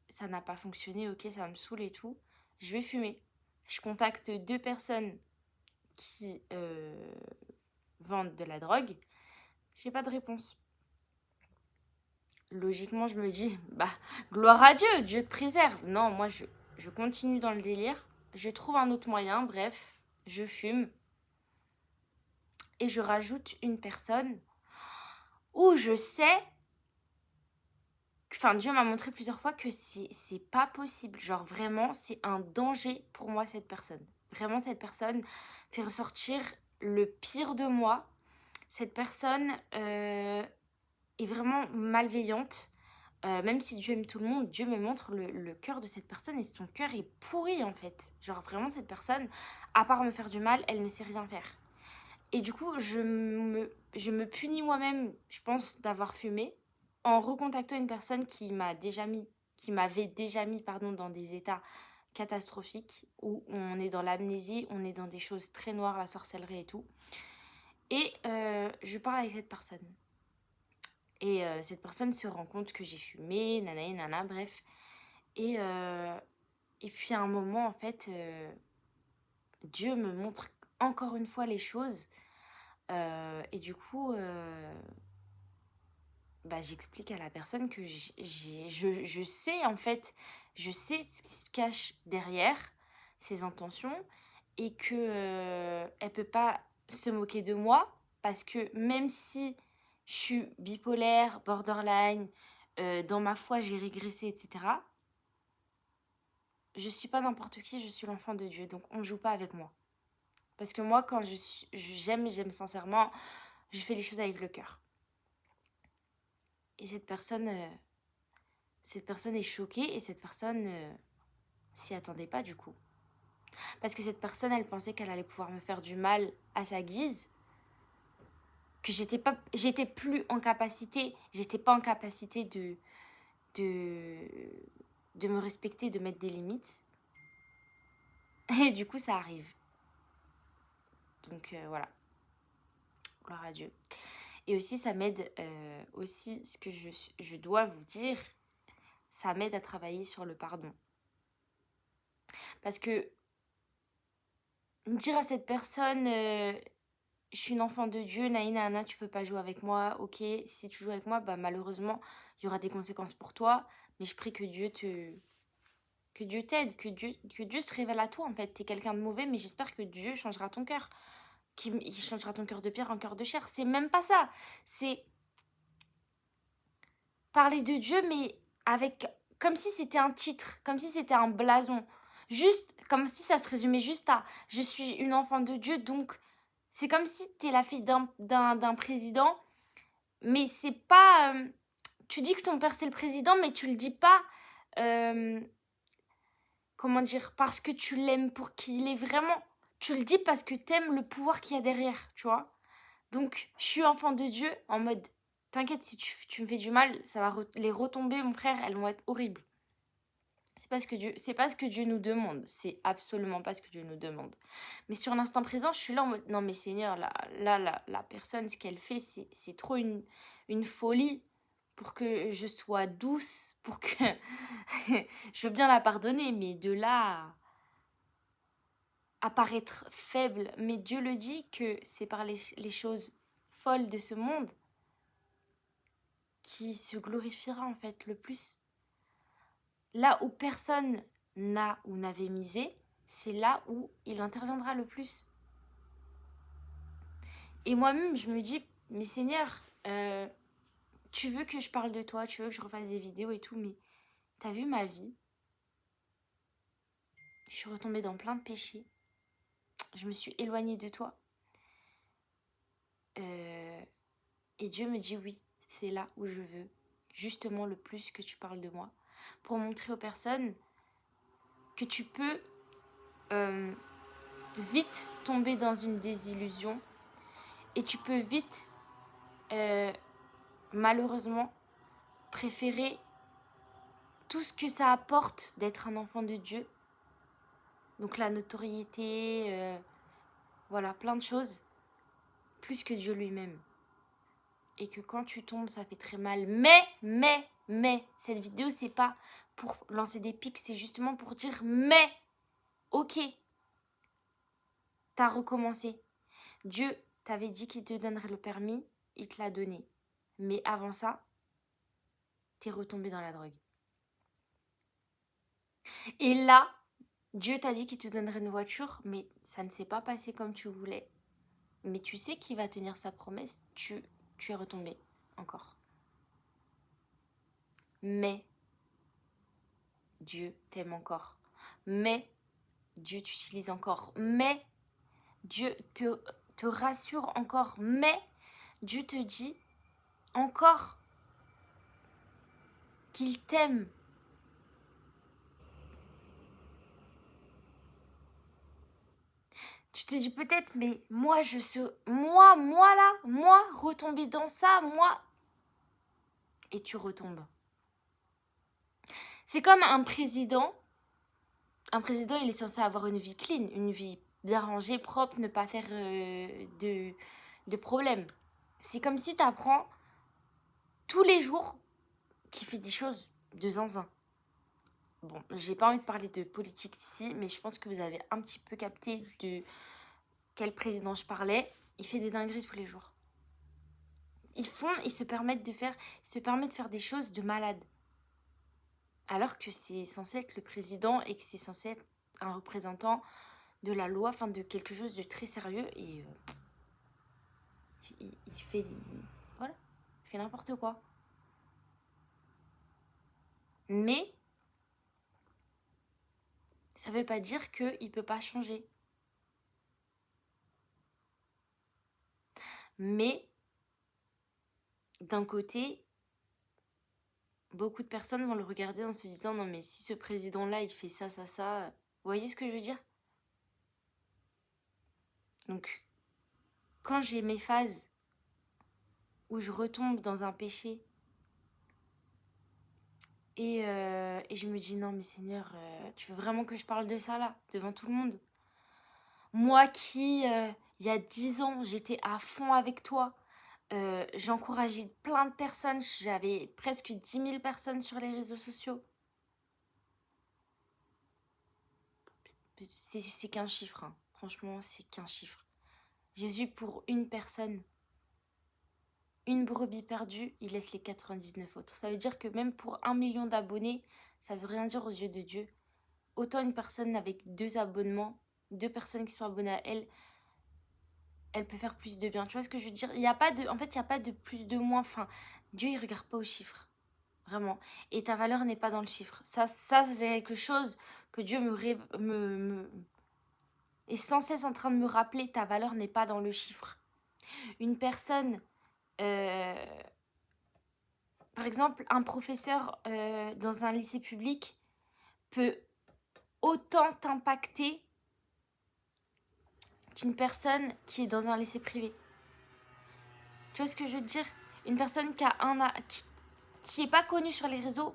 ça n'a pas fonctionné, ok, ça me saoule et tout. Je vais fumer. Je contacte 2 personnes qui vendent de la drogue. J'ai pas de réponse. Logiquement, je me dis, bah, gloire à Dieu, Dieu te préserve. Non, moi, je continue dans le délire. Je trouve un autre moyen, bref, je fume. Et je rajoute une personne où je sais... Enfin, Dieu m'a montré plusieurs fois que c'est pas possible. Genre, vraiment, c'est un danger pour moi, cette personne. Vraiment, cette personne fait ressortir le pire de moi. Cette personne est vraiment malveillante. Même si Dieu aime tout le monde, Dieu me montre le cœur de cette personne et son cœur est pourri en fait. Genre vraiment cette personne, à part me faire du mal, elle ne sait rien faire. Et du coup, je me punis moi-même, je pense, d'avoir fumé en recontactant une personne qui m'avait déjà mis pardon, dans des états catastrophiques où on est dans l'amnésie, on est dans des choses très noires, la sorcellerie et tout. Et je parle avec cette personne. Et cette personne se rend compte que j'ai fumé, nanana, nana, bref. Et puis à un moment, en fait, Dieu me montre encore une fois les choses. Et du coup, bah, j'explique à la personne que je sais, en fait, je sais ce qui se cache derrière ses intentions et que elle peut pas se moquer de moi parce que même si je suis bipolaire, borderline, dans ma foi j'ai régressé, etc. Je suis pas n'importe qui, je suis l'enfant de Dieu, donc on ne joue pas avec moi. Parce que moi, quand j'aime sincèrement, je fais les choses avec le cœur. Et cette personne est choquée et cette personne s'y attendait pas du coup. Parce que cette personne, elle pensait qu'elle allait pouvoir me faire du mal à sa guise, que j'étais pas en capacité de me respecter, de mettre des limites. Et du coup, ça arrive. Donc voilà. Gloire à Dieu. Et aussi, ça m'aide, aussi, ce que je dois vous dire, ça m'aide à travailler sur le pardon. Parce que dire à cette personne, je suis une enfant de Dieu, naïna, tu peux pas jouer avec moi, ok, si tu joues avec moi, bah malheureusement, il y aura des conséquences pour toi, mais je prie que Dieu t'aide, que Dieu se révèle à toi en fait. T'es quelqu'un de mauvais, mais j'espère que Dieu changera ton cœur. Il changera ton cœur de pierre en cœur de chair. C'est même pas ça. C'est parler de Dieu, mais avec comme si c'était un titre, comme si c'était un blason. Juste, comme si ça se résumait juste à je suis une enfant de Dieu, donc c'est comme si t'es la fille d'un président, mais c'est pas. Tu dis que ton père c'est le président, mais tu le dis pas. Comment dire, parce que tu l'aimes pour qui il est vraiment. Tu le dis parce que t'aimes le pouvoir qu'il y a derrière, tu vois. Donc, je suis enfant de Dieu en mode, t'inquiète, si tu me fais du mal, ça va les retombées, mon frère, elles vont être horribles. c'est pas ce que Dieu nous demande. C'est absolument pas ce que Dieu nous demande. Mais sur l'instant présent, je suis là en mode, non mais Seigneur, la personne, ce qu'elle fait, c'est trop une folie pour que je sois douce, pour que... je veux bien la pardonner, mais de là à paraître faible. Mais Dieu le dit que c'est par les choses folles de ce monde qui se glorifiera en fait le plus. Là où personne n'a ou n'avait misé, c'est là où il interviendra le plus. Et moi-même, je me dis, mais Seigneur, tu veux que je parle de toi, tu veux que je refasse des vidéos et tout, mais t'as vu ma vie? Je suis retombée dans plein de péchés. Je me suis éloignée de toi. Et Dieu me dit oui, c'est là où je veux justement le plus que tu parles de moi. Pour montrer aux personnes que tu peux vite tomber dans une désillusion et tu peux vite, malheureusement, préférer tout ce que ça apporte d'être un enfant de Dieu. Donc la notoriété, voilà, plein de choses, plus que Dieu lui-même. Et que quand tu tombes, ça fait très mal. Mais, cette vidéo, c'est pas pour lancer des pics, c'est justement pour dire, mais, ok, t'as recommencé. Dieu t'avait dit qu'il te donnerait le permis, il te l'a donné. Mais avant ça, t'es retombé dans la drogue. Et là, Dieu t'a dit qu'il te donnerait une voiture, mais ça ne s'est pas passé comme tu voulais. Mais tu sais qu'il va tenir sa promesse, tu es retombé encore. Mais Dieu t'aime encore. Mais Dieu t'utilise encore. Mais Dieu te rassure encore. Mais Dieu te dit encore qu'il t'aime. Tu te dis peut-être, mais moi, moi, retomber dans ça, moi. Et tu retombes. C'est comme un président. Un président, il est censé avoir une vie clean, une vie bien rangée, propre, ne pas faire de problèmes. C'est comme si tu apprends tous les jours qu'il fait des choses de zinzin. Bon, j'ai pas envie de parler de politique ici, mais je pense que vous avez un petit peu capté de quel président je parlais. Il fait des dingueries tous les jours. Ils se permettent de faire des choses de malade. Alors que c'est censé être le président et que c'est censé être un représentant de la loi, enfin de quelque chose de très sérieux. Et il fait voilà, il fait n'importe quoi. Mais ça veut pas dire qu'il peut pas changer. Mais d'un côté, beaucoup de personnes vont le regarder en se disant non mais si ce président-là il fait ça, vous voyez ce que je veux dire? Donc quand j'ai mes phases où je retombe dans un péché et je me dis non mais Seigneur, tu veux vraiment que je parle de ça là, devant tout le monde? Moi qui, il y a 10 ans, j'étais à fond avec toi, j'encourageais plein de personnes, j'avais presque 10 000 personnes sur les réseaux sociaux. C'est qu'un chiffre, hein. Franchement, c'est qu'un chiffre. Jésus, pour une personne, une brebis perdue, il laisse les 99 autres. Ça veut dire que même pour 1 million d'abonnés, ça veut rien dire aux yeux de Dieu. Autant une personne avec 2 abonnements, 2 personnes qui sont abonnées à elle, elle peut faire plus de bien. Tu vois ce que je veux dire? En fait, il n'y a pas de plus de moins. Enfin, Dieu, il ne regarde pas aux chiffres. Vraiment. Et ta valeur n'est pas dans le chiffre. Ça c'est quelque chose que Dieu est sans cesse en train de me rappeler. Ta valeur n'est pas dans le chiffre. Une personne, par exemple, un professeur dans un lycée public peut autant t'impacter qu'une personne qui est dans un lycée privé. Tu vois ce que je veux dire? Une personne qui est pas connue sur les réseaux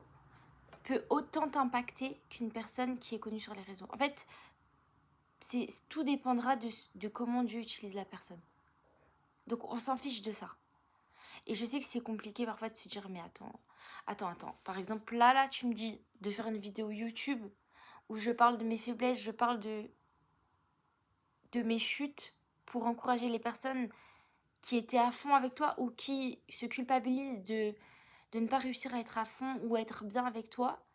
peut autant t'impacter qu'une personne qui est connue sur les réseaux. En fait, tout dépendra de comment Dieu utilise la personne. Donc on s'en fiche de ça. Et je sais que c'est compliqué parfois de se dire, mais attends. Par exemple, là, tu me dis de faire une vidéo YouTube où je parle de mes faiblesses, je parle de mes chutes pour encourager les personnes qui étaient à fond avec toi ou qui se culpabilisent de ne pas réussir à être à fond ou à être bien avec toi,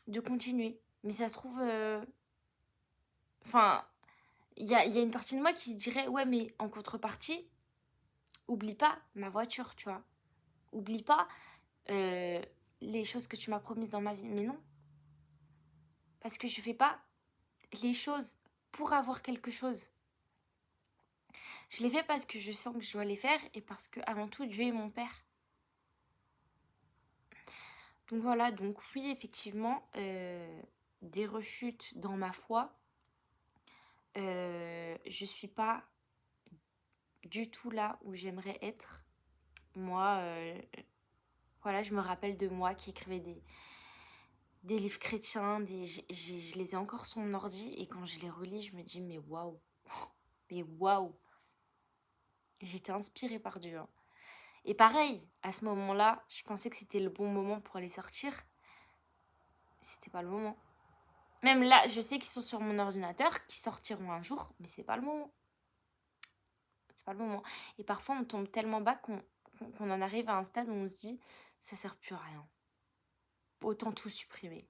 de continuer. Mais ça se trouve... Enfin, il y a une partie de moi qui se dirait, ouais, mais en contrepartie, oublie pas ma voiture, tu vois. Oublie pas les choses que tu m'as promises dans ma vie. Mais non. Parce que je fais pas les choses pour avoir quelque chose. Je les fais parce que je sens que je dois les faire et parce que avant tout Dieu est mon père. Donc voilà, donc oui, effectivement, des rechutes dans ma foi. Je suis pas du tout là où j'aimerais être. Moi, voilà, je me rappelle de moi qui écrivais des livres chrétiens, je les ai encore sur mon ordi et quand je les relis, je me dis mais waouh, mais waouh, j'étais inspirée par Dieu. Hein. Et pareil, à ce moment-là, je pensais que c'était le bon moment pour les sortir. C'était pas le moment. Même là, je sais qu'ils sont sur mon ordinateur, qu'ils sortiront un jour, mais c'est pas le moment. C'est pas le moment. Et parfois, on tombe tellement bas qu'on en arrive à un stade où on se dit, ça sert plus à rien. Autant tout supprimer.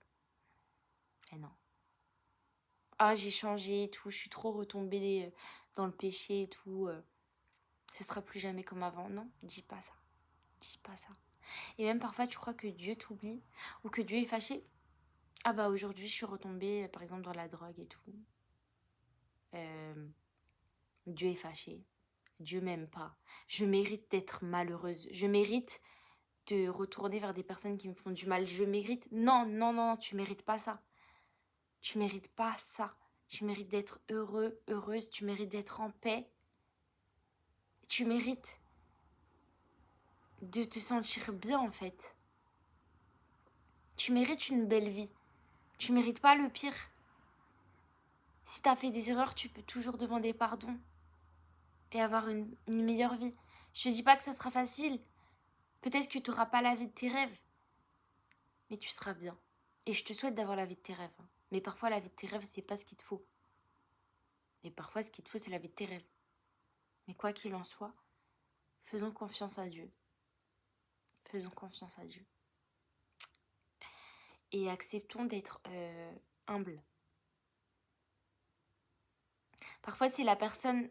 Mais non. Ah, j'ai changé et tout, je suis trop retombée dans le péché et tout. Ça sera plus jamais comme avant. Non, dis pas ça. Dis pas ça. Et même parfois, tu crois que Dieu t'oublie ou que Dieu est fâché. Ah bah aujourd'hui, je suis retombée, par exemple, dans la drogue et tout. Dieu est fâché. Dieu m'aime pas. Je mérite d'être malheureuse. Je mérite de retourner vers des personnes qui me font du mal. Je mérite... Non, tu mérites pas ça. Tu mérites pas ça. Tu mérites d'être heureux, heureuse. Tu mérites d'être en paix. Tu mérites de te sentir bien, en fait. Tu mérites une belle vie. Tu mérites pas le pire. Si t'as fait des erreurs, tu peux toujours demander pardon et avoir une meilleure vie. Je te dis pas que ça sera facile. Peut-être que tu n'auras pas la vie de tes rêves. Mais tu seras bien. Et je te souhaite d'avoir la vie de tes rêves. Hein. Mais parfois, la vie de tes rêves, c'est pas ce qu'il te faut. Et parfois, ce qu'il te faut, c'est la vie de tes rêves. Mais quoi qu'il en soit, faisons confiance à Dieu. Faisons confiance à Dieu. Et acceptons d'être humbles. Parfois, c'est la personne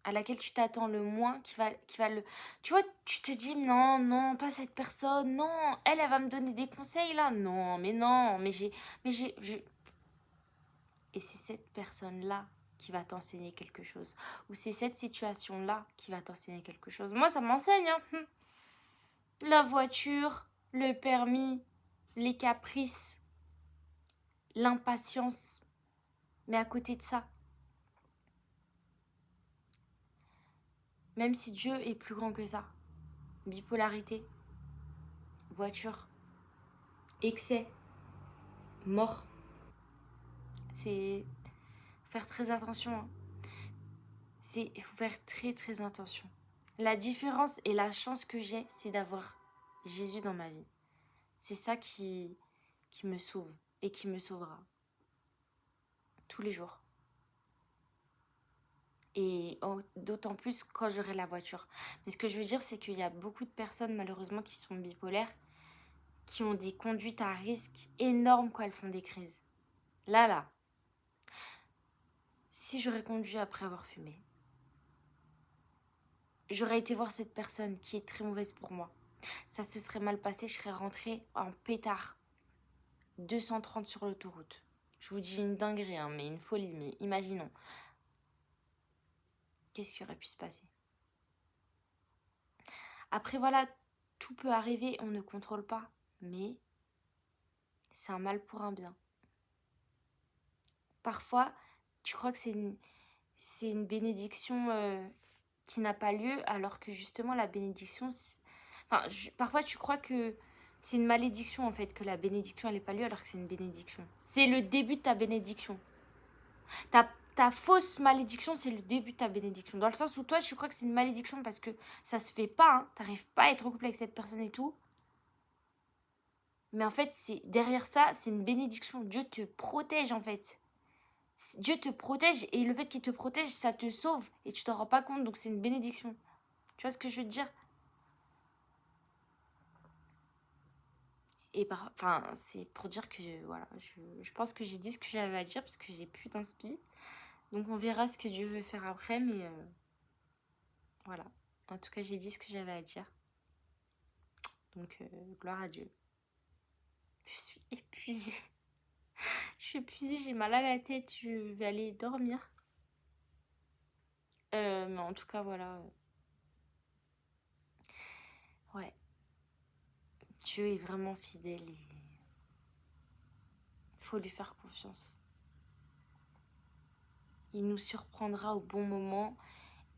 à laquelle tu t'attends le moins qui va le... Tu vois, tu te dis, non, pas cette personne, non, elle va me donner des conseils, là, non, mais j'ai... Et c'est cette personne-là qui va t'enseigner quelque chose. Ou c'est cette situation-là qui va t'enseigner quelque chose. Moi, ça m'enseigne, hein. La voiture, le permis, les caprices, l'impatience. Mais à côté de ça, même si Dieu est plus grand que ça, bipolarité, voiture, excès, mort, c'est faire très attention. Hein. C'est faire très très attention. La différence et la chance que j'ai, c'est d'avoir Jésus dans ma vie. C'est ça qui me sauve et qui me sauvera. Tous les jours. Et d'autant plus quand j'aurai la voiture. Mais ce que je veux dire, c'est qu'il y a beaucoup de personnes, malheureusement, qui sont bipolaires, qui ont des conduites à risque énormes quand elles font des crises. Là. Si j'aurais conduit après avoir fumé, j'aurais été voir cette personne qui est très mauvaise pour moi. Ça se serait mal passé, je serais rentrée en pétard. 230 sur l'autoroute. Je vous dis une dinguerie, hein, mais une folie, mais imaginons. Qu'est-ce qui aurait pu se passer? Après, voilà, tout peut arriver, on ne contrôle pas, mais c'est un mal pour un bien. Parfois, tu crois que c'est une bénédiction qui n'a pas lieu, alors que justement, la bénédiction... parfois, tu crois que C'est une malédiction en fait que la bénédiction elle n'est pas lieu alors que c'est une bénédiction. C'est le début de ta bénédiction. Ta fausse malédiction, c'est le début de ta bénédiction. Dans le sens où toi, tu crois que c'est une malédiction parce que ça se fait pas. Hein. T'arrives pas à être en couple avec cette personne et tout. Mais en fait, derrière ça, c'est une bénédiction. Dieu te protège en fait. Dieu te protège et le fait qu'il te protège, ça te sauve. Et tu t'en rends pas compte, donc c'est une bénédiction. Tu vois ce que je veux te dire? Et enfin, c'est pour dire que voilà, je pense que j'ai dit ce que j'avais à dire parce que j'ai plus d'inspi. Donc on verra ce que Dieu veut faire après, mais voilà. En tout cas, j'ai dit ce que j'avais à dire. Donc gloire à Dieu. Je suis épuisée. Je suis épuisée, j'ai mal à la tête, je vais aller dormir. Mais en tout cas, voilà. Ouais. Dieu est vraiment fidèle et il faut lui faire confiance. Il nous surprendra au bon moment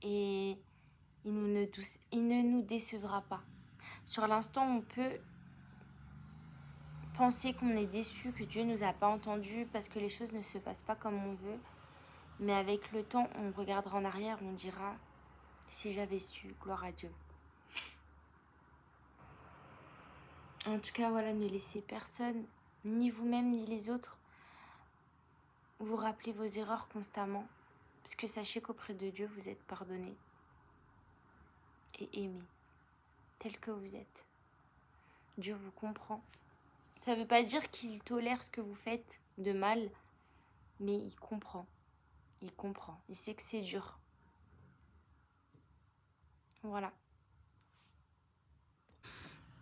et il ne nous décevra pas. Sur l'instant, on peut penser qu'on est déçu, que Dieu ne nous a pas entendus parce que les choses ne se passent pas comme on veut. Mais avec le temps, on regardera en arrière, on dira « Si j'avais su, gloire à Dieu ». En tout cas, voilà, ne laissez personne, ni vous-même, ni les autres, vous rappeler vos erreurs constamment. Parce que sachez qu'auprès de Dieu, vous êtes pardonné et aimé, tel que vous êtes. Dieu vous comprend. Ça ne veut pas dire qu'il tolère ce que vous faites de mal, mais il comprend. Il comprend. Il sait que c'est dur. Voilà.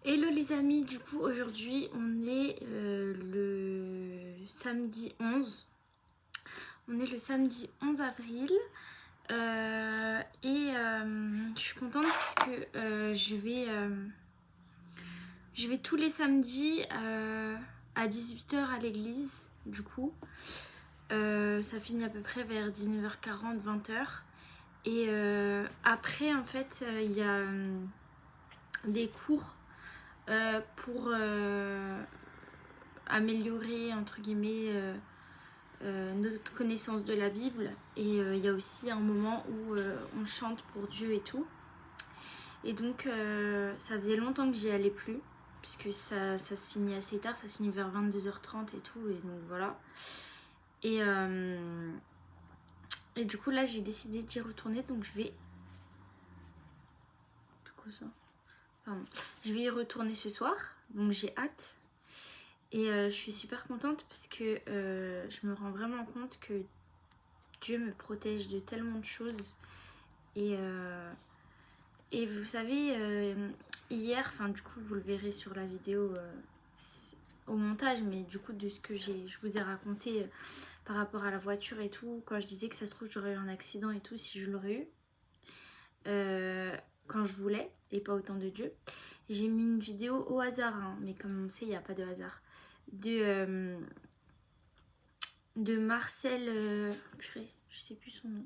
Hello les amis, du coup aujourd'hui on est le samedi 11. On est le samedi 11 avril. Je suis contente puisque je vais tous les samedis à 18h à l'église, du coup. Ça finit à peu près vers 19h40, 20h. Et après, en fait, il y a des cours pour améliorer, entre guillemets, notre connaissance de la Bible. Et il y a aussi un moment où on chante pour Dieu et tout. Et donc, ça faisait longtemps que j'y allais plus, puisque ça se finit assez tard, ça se finit vers 22h30 et tout, et donc voilà. Et du coup, là, j'ai décidé d'y retourner, donc je vais... C'est quoi ça? Pardon. Je vais y retourner ce soir, donc j'ai hâte. Et je suis super contente parce que je me rends vraiment compte que Dieu me protège de tellement de choses. Et vous savez, hier, enfin du coup vous le verrez sur la vidéo au montage, mais du coup de ce que je vous ai raconté par rapport à la voiture et tout, quand je disais que ça se trouve j'aurais eu un accident et tout si je l'aurais eu, quand je voulais et pas autant de Dieu. J'ai mis une vidéo au hasard, hein, mais comme on sait il n'y a pas de hasard, de Marcel, je sais plus son nom.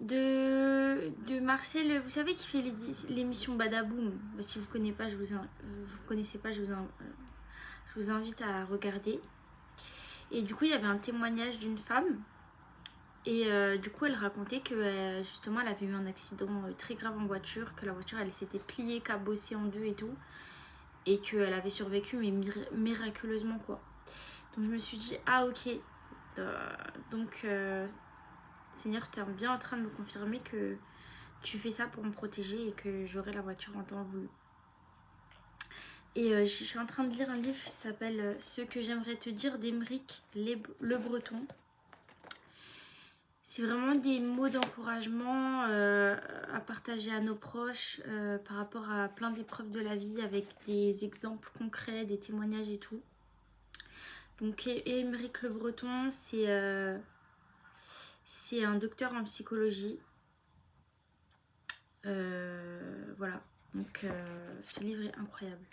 De Marcel, vous savez, qui fait l'émission Badaboom. Si vous ne connaissez pas, je vous invite à regarder. Et du coup, il y avait un témoignage d'une femme. Et du coup, elle racontait que justement, elle avait eu un accident très grave en voiture, que la voiture, elle s'était pliée, cabossée en deux et tout. Et qu'elle avait survécu, mais miraculeusement, quoi. Donc, je me suis dit, ah, ok. Donc... Seigneur, tu es bien en train de me confirmer que tu fais ça pour me protéger et que j'aurai la voiture en temps voulu. Et je suis en train de lire un livre qui s'appelle Ce que j'aimerais te dire d'Aymeric Le Breton. C'est vraiment des mots d'encouragement à partager à nos proches par rapport à plein d'épreuves de la vie avec des exemples concrets, des témoignages et tout. Donc Aymeric Le Breton, c'est un docteur en psychologie. Voilà, donc ce livre est incroyable.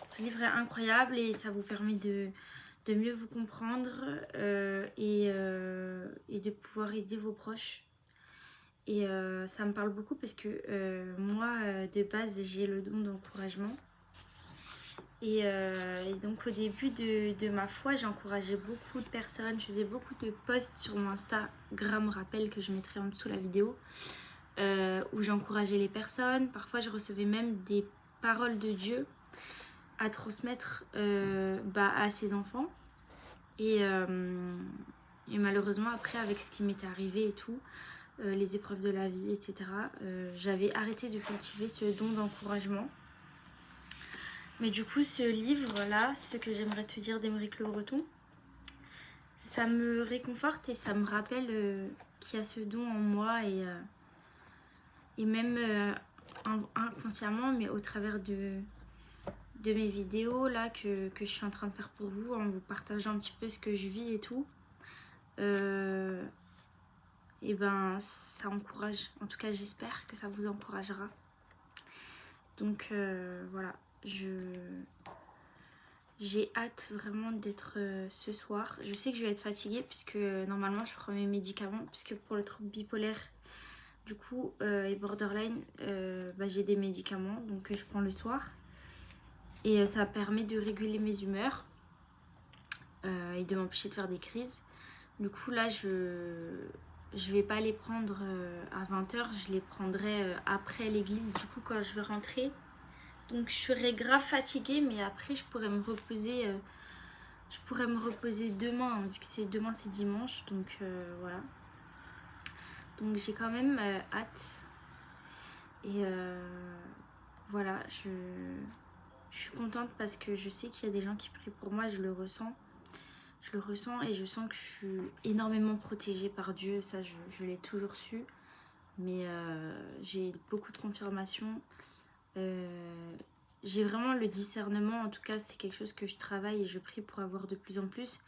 Ce livre est incroyable et ça vous permet de mieux vous comprendre et de pouvoir aider vos proches. Et ça me parle beaucoup parce que moi, de base, j'ai le don d'encouragement. Et donc au début de ma foi, j'ai encouragé beaucoup de personnes. Je faisais beaucoup de posts sur mon Instagram, rappel que je mettrai en dessous la vidéo, où j'encourageais les personnes. Parfois je recevais même des paroles de Dieu à transmettre à ses enfants. Et malheureusement après, avec ce qui m'était arrivé et tout, les épreuves de la vie, etc., j'avais arrêté de cultiver ce don d'encouragement. Mais du coup, ce livre-là, ce que j'aimerais te dire d'Aymeric Le Breton, ça me réconforte et ça me rappelle qu'il y a ce don en moi et même inconsciemment, mais au travers de mes vidéos là que je suis en train de faire pour vous, en vous partageant un petit peu ce que je vis et tout, et ben ça encourage. En tout cas, j'espère que ça vous encouragera. Donc voilà, j'ai hâte vraiment d'être ce soir. Je sais que je vais être fatiguée puisque normalement je prends mes médicaments, puisque pour le trouble bipolaire du coup et borderline, j'ai des médicaments donc je prends le soir. Et ça permet de réguler mes humeurs et de m'empêcher de faire des crises. Du coup là je vais pas les prendre à 20h, je les prendrai après l'église, du coup quand je vais rentrer. Donc je serai grave fatiguée, mais après je pourrais me reposer demain, hein, vu que demain c'est dimanche. Donc voilà. Donc j'ai quand même hâte. Et voilà, je suis contente parce que je sais qu'il y a des gens qui prient pour moi, je le ressens. Je le ressens et je sens que je suis énormément protégée par Dieu. Ça, je l'ai toujours su. Mais j'ai beaucoup de confirmations. J'ai vraiment le discernement. En tout cas, c'est quelque chose que je travaille et je prie pour avoir de plus en plus.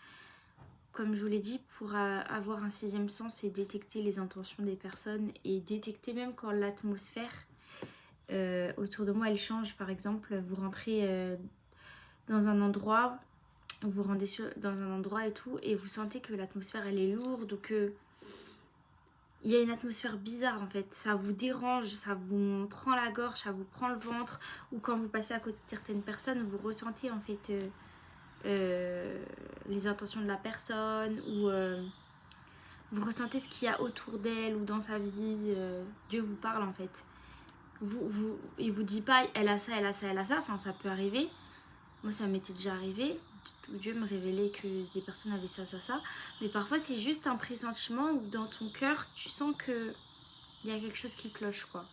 Comme je vous l'ai dit, pour avoir un sixième sens et détecter les intentions des personnes. Et détecter même quand l'atmosphère autour de moi, elle change. Par exemple, vous rentrez dans un endroit... Vous vous rendez dans un endroit et tout, et vous sentez que l'atmosphère elle est lourde, ou que il y a une atmosphère bizarre en fait, ça vous dérange, ça vous prend la gorge, ça vous prend le ventre, ou quand vous passez à côté de certaines personnes, vous ressentez en fait les intentions de la personne, ou vous ressentez ce qu'il y a autour d'elle ou dans sa vie. Dieu vous parle en fait. Il vous dit pas elle a ça, elle a ça, elle a ça, enfin ça peut arriver. Moi ça m'était déjà arrivé. Dieu me révélait que des personnes avaient ça, ça, ça. Mais parfois, c'est juste un pressentiment où dans ton cœur, tu sens qu'il y a quelque chose qui cloche, quoi.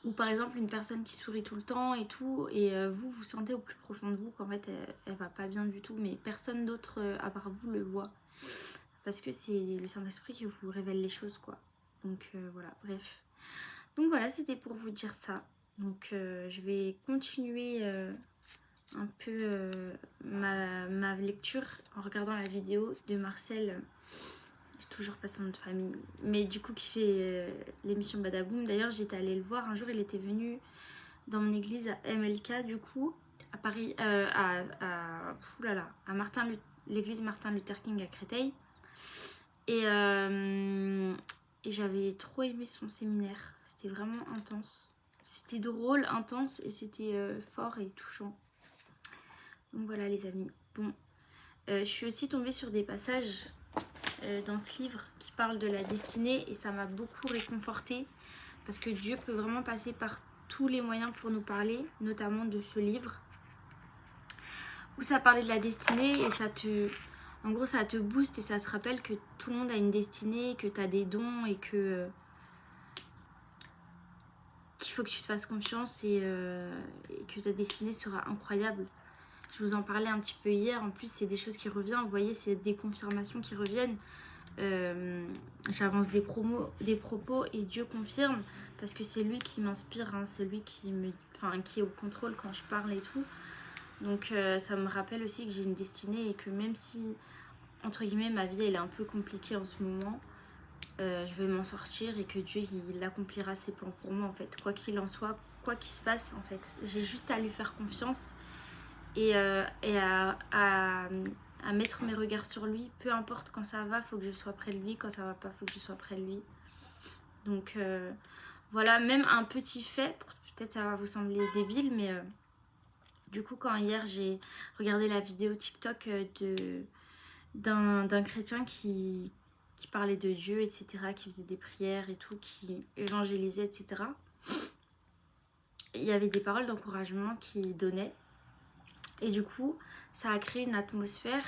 Ou par exemple, une personne qui sourit tout le temps et tout, et vous sentez au plus profond de vous qu'en fait, elle va pas bien du tout, mais personne d'autre à part vous le voit. Parce que c'est le Saint-Esprit qui vous révèle les choses, quoi. Donc voilà, bref. Donc voilà, c'était pour vous dire ça. Donc je vais continuer... un peu ma lecture en regardant la vidéo de Marcel, j'ai toujours pas son nom de famille, mais du coup qui fait l'émission Badaboum. D'ailleurs j'étais allée le voir un jour, il était venu dans mon église à MLK, du coup à Paris, à l'église Martin Luther King à Créteil, et j'avais trop aimé son séminaire. C'était vraiment intense, c'était drôle, intense, et c'était fort et touchant. Donc voilà les amis. Bon, je suis aussi tombée sur des passages dans ce livre qui parlent de la destinée, et ça m'a beaucoup réconfortée parce que Dieu peut vraiment passer par tous les moyens pour nous parler, notamment de ce livre où ça parlait de la destinée, et en gros ça te booste et ça te rappelle que tout le monde a une destinée, que tu as des dons et qu'il faut que tu te fasses confiance et que ta destinée sera incroyable. Je vous en parlais un petit peu hier, en plus c'est des choses qui reviennent, vous voyez, c'est des confirmations qui reviennent. J'avance des propos et Dieu confirme, parce que c'est lui qui m'inspire, hein, c'est lui qui est au contrôle quand je parle et tout. Donc ça me rappelle aussi que j'ai une destinée, et que même si, entre guillemets, ma vie elle est un peu compliquée en ce moment, je vais m'en sortir, et que Dieu il accomplira ses plans pour moi en fait. Quoi qu'il en soit, quoi qu'il se passe en fait, j'ai juste à lui faire confiance et à mettre mes regards sur lui. Peu importe, quand ça va, faut que je sois près de lui, quand ça va pas, faut que je sois près de lui. Donc voilà, même un petit fait, peut-être ça va vous sembler débile, mais Du coup, quand hier j'ai regardé la vidéo TikTok d'un chrétien qui parlait de Dieu, etc., qui faisait des prières et tout, qui évangélisait, etc., il y avait des paroles d'encouragement qu'il donnait. Et du coup, ça a créé une atmosphère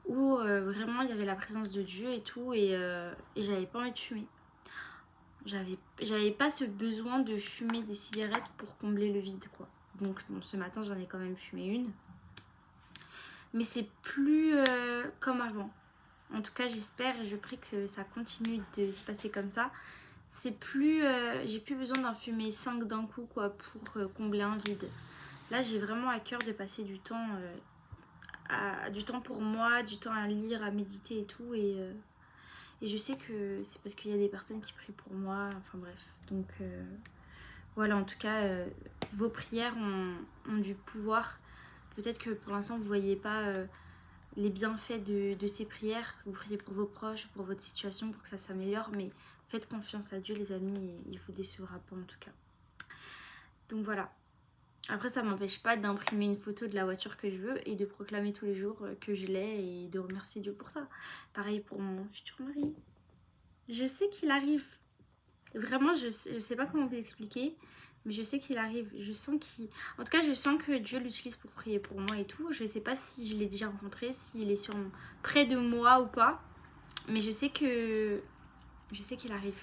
où vraiment il y avait la présence de Dieu et tout, et j'avais pas envie de fumer. J'avais pas ce besoin de fumer des cigarettes pour combler le vide, quoi. Donc bon, ce matin j'en ai quand même fumé une. Mais c'est plus comme avant. En tout cas j'espère et je prie que ça continue de se passer comme ça. C'est plus... j'ai plus besoin d'en fumer 5 d'un coup, quoi, pour combler un vide. Là j'ai vraiment à cœur de passer du temps pour moi, du temps à lire, à méditer et tout. Et je sais que c'est parce qu'il y a des personnes qui prient pour moi. Enfin bref. Donc voilà, en tout cas, vos prières ont du pouvoir. Peut-être que pour l'instant vous ne voyez pas les bienfaits de ces prières. Vous priez pour vos proches, pour votre situation, pour que ça s'améliore. Mais faites confiance à Dieu les amis, et il ne vous décevra pas en tout cas. Donc voilà. Après, ça m'empêche pas d'imprimer une photo de la voiture que je veux et de proclamer tous les jours que je l'ai et de remercier Dieu pour ça. Pareil pour mon futur mari. Je sais qu'il arrive. Vraiment, je sais pas comment vous expliquer, mais je sais qu'il arrive. Je sens qu'il... En tout cas, je sens que Dieu l'utilise pour prier pour moi et tout. Je sais pas si je l'ai déjà rencontré, s'il est près de moi ou pas. Mais je sais qu'il arrive.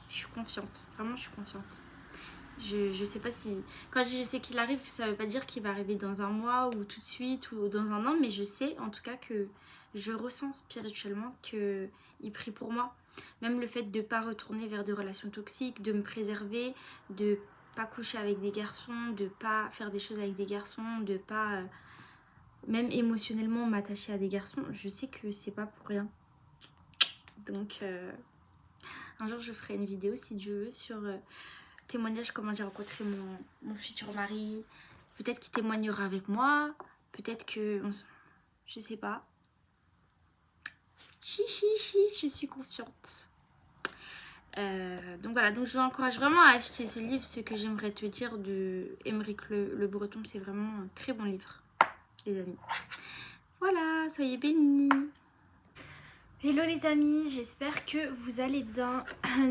Je suis confiante. Vraiment, je suis confiante. Je sais pas si... Quand je sais qu'il arrive, ça veut pas dire qu'il va arriver dans un mois ou tout de suite ou dans un an, mais je sais en tout cas que je ressens spirituellement qu'il prie pour moi. Même le fait de ne pas retourner vers des relations toxiques, de me préserver, de pas coucher avec des garçons, de pas faire des choses avec des garçons, de pas même émotionnellement m'attacher à des garçons, je sais que c'est pas pour rien. Donc un jour je ferai une vidéo si Dieu veut sur... témoignage comment j'ai rencontré mon futur mari. Peut-être qu'il témoignera avec moi. Peut-être que... Je sais pas. Je suis confiante. Donc voilà, donc je vous encourage vraiment à acheter ce livre. Ce que j'aimerais te dire de Aymeric le Breton, c'est vraiment un très bon livre, les amis. Voilà, soyez bénis. Hello les amis, j'espère que vous allez bien.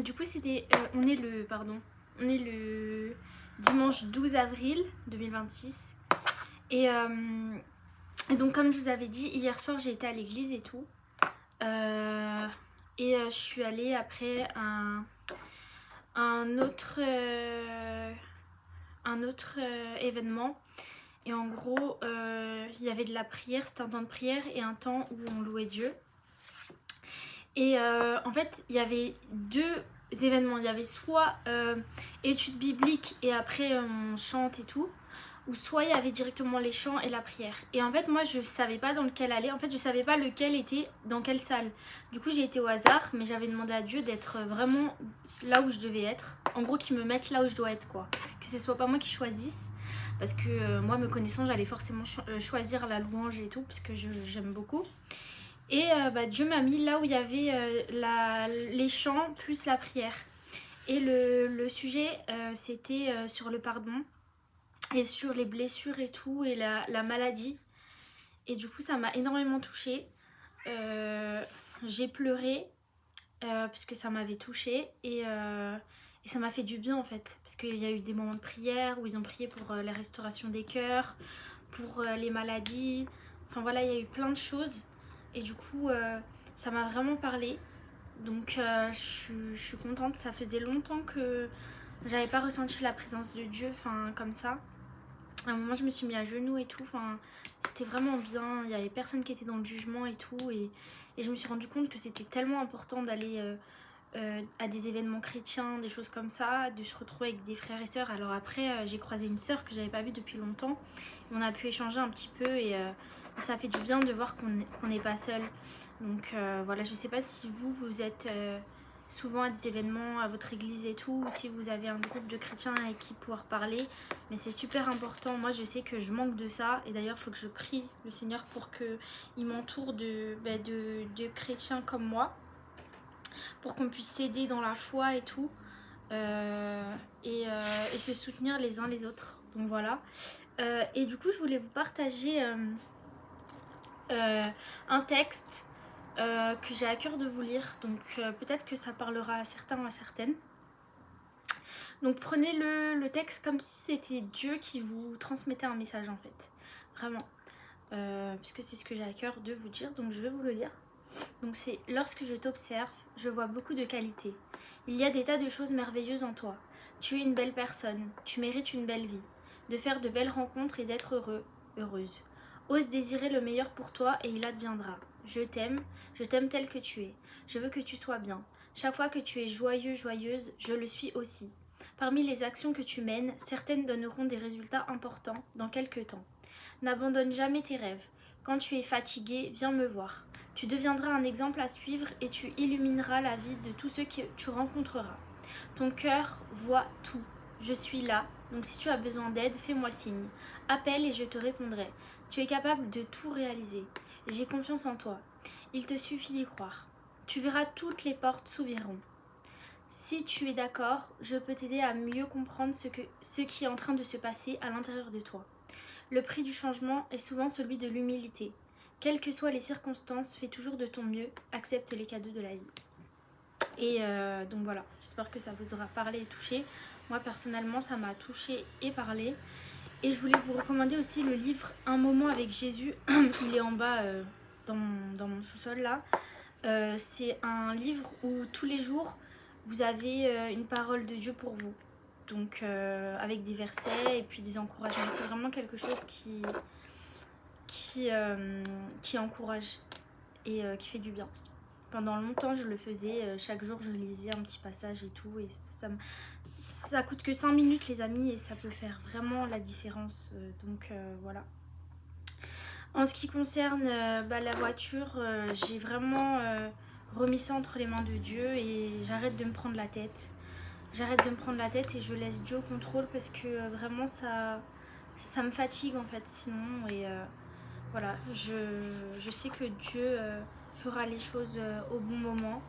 Du coup c'était... on est le dimanche 12 avril 2026. Et donc comme je vous avais dit, hier soir j'ai été à l'église et tout. Je suis allée après un autre événement. Et en gros, il y avait de la prière, c'était un temps de prière et un temps où on louait Dieu. Et en fait, il y avait deux événements. Il y avait soit études bibliques et après on chante et tout, ou soit il y avait directement les chants et la prière. Et en fait, moi, je savais pas dans lequel aller. En fait, je savais pas lequel était dans quelle salle. Du coup, j'ai été au hasard, mais j'avais demandé à Dieu d'être vraiment là où je devais être. En gros, qu'il me mette là où je dois être, quoi. Que ce soit pas moi qui choisisse. Parce que moi, me connaissant, j'allais forcément choisir la louange et tout, parce que j'aime beaucoup. Et Dieu m'a mis là où il y avait les chants plus la prière. Et le sujet, c'était sur le pardon et sur les blessures et tout, et la maladie. Et du coup, ça m'a énormément touchée. J'ai pleuré parce que ça m'avait touchée. Et ça m'a fait du bien en fait. Parce qu'il y a eu des moments de prière où ils ont prié pour la restauration des cœurs, pour les maladies. Enfin voilà, il y a eu plein de choses. Et du coup, ça m'a vraiment parlé. Donc je suis contente. Ça faisait longtemps que j'avais pas ressenti la présence de Dieu comme ça. À un moment, je me suis mis à genoux et tout. C'était vraiment bien. Il n'y avait personne qui était dans le jugement et tout. Et je me suis rendu compte que c'était tellement important d'aller à des événements chrétiens, des choses comme ça, de se retrouver avec des frères et sœurs. Alors après, j'ai croisé une sœur que j'avais pas vue depuis longtemps. On a pu échanger un petit peu et ça fait du bien de voir qu'on n'est pas seul. Donc voilà, je sais pas si vous êtes souvent à des événements à votre église et tout, ou si vous avez un groupe de chrétiens avec qui pouvoir parler, mais c'est super important. Moi je sais que je manque de ça, et d'ailleurs il faut que je prie le Seigneur pour qu'il m'entoure de chrétiens comme moi, pour qu'on puisse s'aider dans la foi et tout, et se soutenir les uns les autres. Donc voilà. Et du coup, je voulais vous partager un texte que j'ai à cœur de vous lire. Donc peut-être que ça parlera à certains ou à certaines. Donc prenez le texte comme si c'était Dieu qui vous transmettait un message en fait. Vraiment. Puisque c'est ce que j'ai à cœur de vous dire. Donc je vais vous le lire. Donc c'est: lorsque je t'observe, je vois beaucoup de qualités. Il y a des tas de choses merveilleuses en toi. Tu es une belle personne, tu mérites une belle vie, de faire de belles rencontres et d'être heureux, heureuse. Ose désirer le meilleur pour toi et il adviendra. Je t'aime tel que tu es. Je veux que tu sois bien. Chaque fois que tu es joyeux, joyeuse, je le suis aussi. Parmi les actions que tu mènes, certaines donneront des résultats importants dans quelques temps. N'abandonne jamais tes rêves. Quand tu es fatigué, viens me voir. Tu deviendras un exemple à suivre et tu illumineras la vie de tous ceux que tu rencontreras. Ton cœur voit tout. Je suis là, donc si tu as besoin d'aide, fais-moi signe. Appelle et je te répondrai. Tu es capable de tout réaliser. J'ai confiance en toi. Il te suffit d'y croire. Tu verras, toutes les portes s'ouvriront. Si tu es d'accord, je peux t'aider à mieux comprendre ce qui est en train de se passer à l'intérieur de toi. Le prix du changement est souvent celui de l'humilité. Quelles que soient les circonstances, fais toujours de ton mieux, accepte les cadeaux de la vie. Et donc voilà, j'espère que ça vous aura parlé et touché. Moi personnellement, ça m'a touché et parlé. Et je voulais vous recommander aussi le livre Un moment avec Jésus. Il est en bas dans mon sous-sol là. C'est un livre où tous les jours, vous avez une parole de Dieu pour vous. Donc avec des versets et puis des encouragements. C'est vraiment quelque chose qui encourage et qui fait du bien. Pendant longtemps, je le faisais. Chaque jour, je lisais un petit passage et tout. Et ça coûte que 5 minutes, les amis, et ça peut faire vraiment la différence. Donc voilà. En ce qui concerne la voiture, j'ai vraiment remis ça entre les mains de Dieu et j'arrête de me prendre la tête. J'arrête de me prendre la tête et je laisse Dieu au contrôle parce que vraiment ça me fatigue en fait sinon. Et voilà, je sais que Dieu fera les choses au bon moment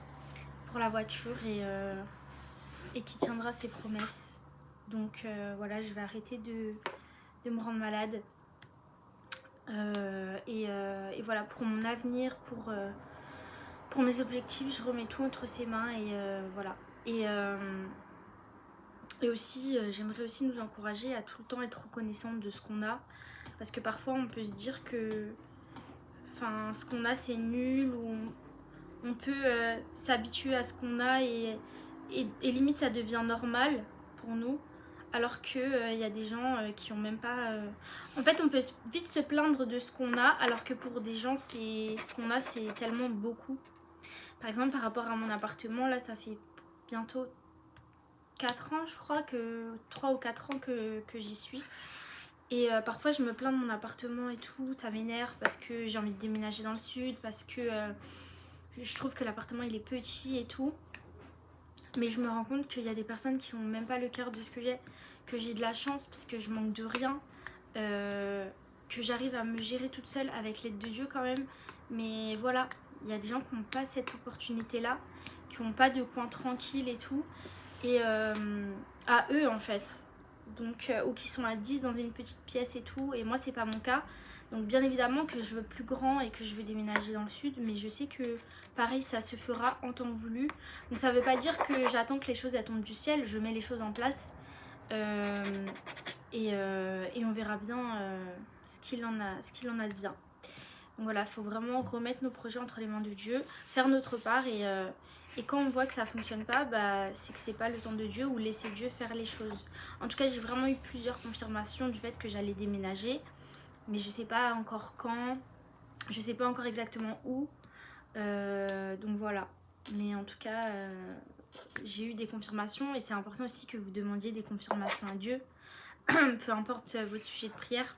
pour la voiture et qui tiendra ses promesses. Donc voilà, je vais arrêter de me rendre malade. Et voilà, pour mon avenir, pour mes objectifs, je remets tout entre ses mains et voilà. Et aussi, j'aimerais aussi nous encourager à tout le temps être reconnaissante de ce qu'on a. Parce que parfois, on peut se dire que ce qu'on a, c'est nul. Ou on peut s'habituer à ce qu'on a et limite, ça devient normal pour nous. Alors qu'il y a des gens qui ont même pas... En fait, on peut vite se plaindre de ce qu'on a. Alors que pour des gens, ce qu'on a, c'est tellement beaucoup. Par exemple, par rapport à mon appartement, là, ça fait bientôt 4 ans, je crois, 3 ou 4 ans que j'y suis. Et parfois, je me plains de mon appartement et tout, ça m'énerve parce que j'ai envie de déménager dans le sud, parce que je trouve que l'appartement, il est petit et tout. Mais je me rends compte qu'il y a des personnes qui n'ont même pas le cœur de ce que j'ai de la chance parce que je manque de rien, que j'arrive à me gérer toute seule avec l'aide de Dieu quand même. Mais voilà, il y a des gens qui n'ont pas cette opportunité-là, qui n'ont pas de coin tranquille et tout. Et à eux en fait, donc ou qui sont à 10 dans une petite pièce et tout, et moi c'est pas mon cas. Donc bien évidemment que je veux plus grand et que je veux déménager dans le sud, mais je sais que pareil ça se fera en temps voulu. Donc ça veut pas dire que j'attends que les choses elles tombent du ciel, je mets les choses en place et on verra bien ce qu'il en advient. Donc voilà, il faut vraiment remettre nos projets entre les mains de Dieu, faire notre part et quand on voit que ça fonctionne pas, c'est que c'est pas le temps de Dieu ou laisser Dieu faire les choses. En tout cas, j'ai vraiment eu plusieurs confirmations du fait que j'allais déménager. Mais je sais pas encore quand. Je sais pas encore exactement où. Donc voilà. Mais en tout cas, j'ai eu des confirmations. Et c'est important aussi que vous demandiez des confirmations à Dieu. Peu importe votre sujet de prière.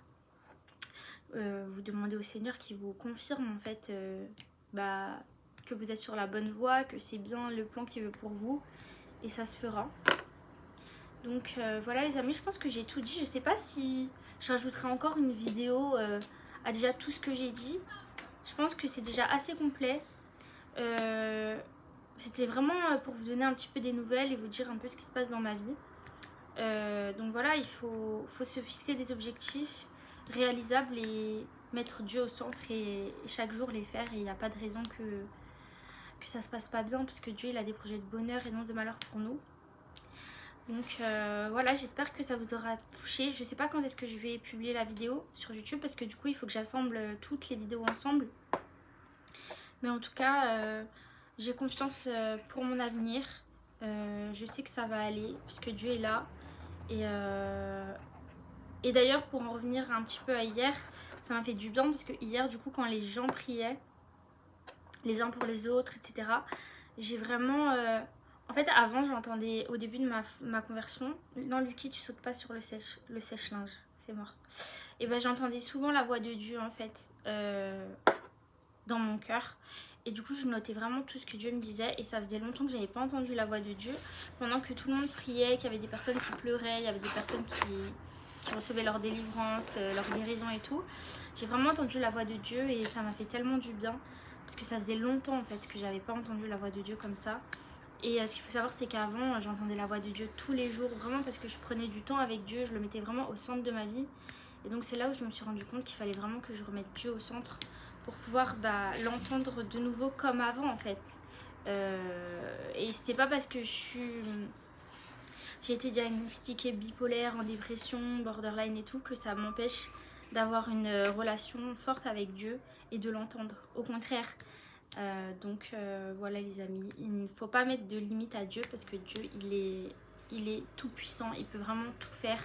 Vous demandez au Seigneur qui vous confirme en fait que vous êtes sur la bonne voie, que c'est bien le plan qu'il veut pour vous, et ça se fera. Donc voilà les amis, je pense que j'ai tout dit. Je sais pas si je rajouterai encore une vidéo à déjà tout ce que j'ai dit. Je pense que c'est déjà assez complet. C'était vraiment pour vous donner un petit peu des nouvelles et vous dire un peu ce qui se passe dans ma vie. Donc voilà, il faut se fixer des objectifs réalisables et mettre Dieu au centre et chaque jour les faire. Et il n'y a pas de raison que ça se passe pas bien, parce que Dieu il a des projets de bonheur et non de malheur pour nous. Donc voilà, j'espère que ça vous aura touché. Je sais pas quand est-ce que je vais publier la vidéo sur YouTube, parce que du coup il faut que j'assemble toutes les vidéos ensemble. Mais en tout cas, j'ai confiance pour mon avenir. Je sais que ça va aller, parce que Dieu est là. Et d'ailleurs, pour en revenir un petit peu à hier, ça m'a fait du bien, parce que hier, du coup, quand les gens priaient, les uns pour les autres, etc., j'ai vraiment... En fait, avant, j'entendais, au début de ma conversion, non, Lucky, tu sautes pas sur le sèche-linge, c'est mort. Et ben, j'entendais souvent la voix de Dieu, en fait, dans mon cœur. Et du coup, je notais vraiment tout ce que Dieu me disait. Et ça faisait longtemps que j'avais pas entendu la voix de Dieu. Pendant que tout le monde priait, qu'il y avait des personnes qui pleuraient, il y avait des personnes qui recevaient leur délivrance, leur guérison et tout. J'ai vraiment entendu la voix de Dieu et ça m'a fait tellement du bien. Parce que ça faisait longtemps en fait que j'avais pas entendu la voix de Dieu comme ça. Et ce qu'il faut savoir, c'est qu'avant, j'entendais la voix de Dieu tous les jours. Vraiment parce que je prenais du temps avec Dieu. Je le mettais vraiment au centre de ma vie. Et donc c'est là où je me suis rendu compte qu'il fallait vraiment que je remette Dieu au centre, pour pouvoir l'entendre de nouveau comme avant en fait. Et c'est pas parce que j'ai été diagnostiquée bipolaire, en dépression, borderline et tout, que ça m'empêche d'avoir une relation forte avec Dieu et de l'entendre. Au contraire. Donc voilà les amis, il ne faut pas mettre de limite à Dieu, parce que Dieu il est tout puissant, il peut vraiment tout faire.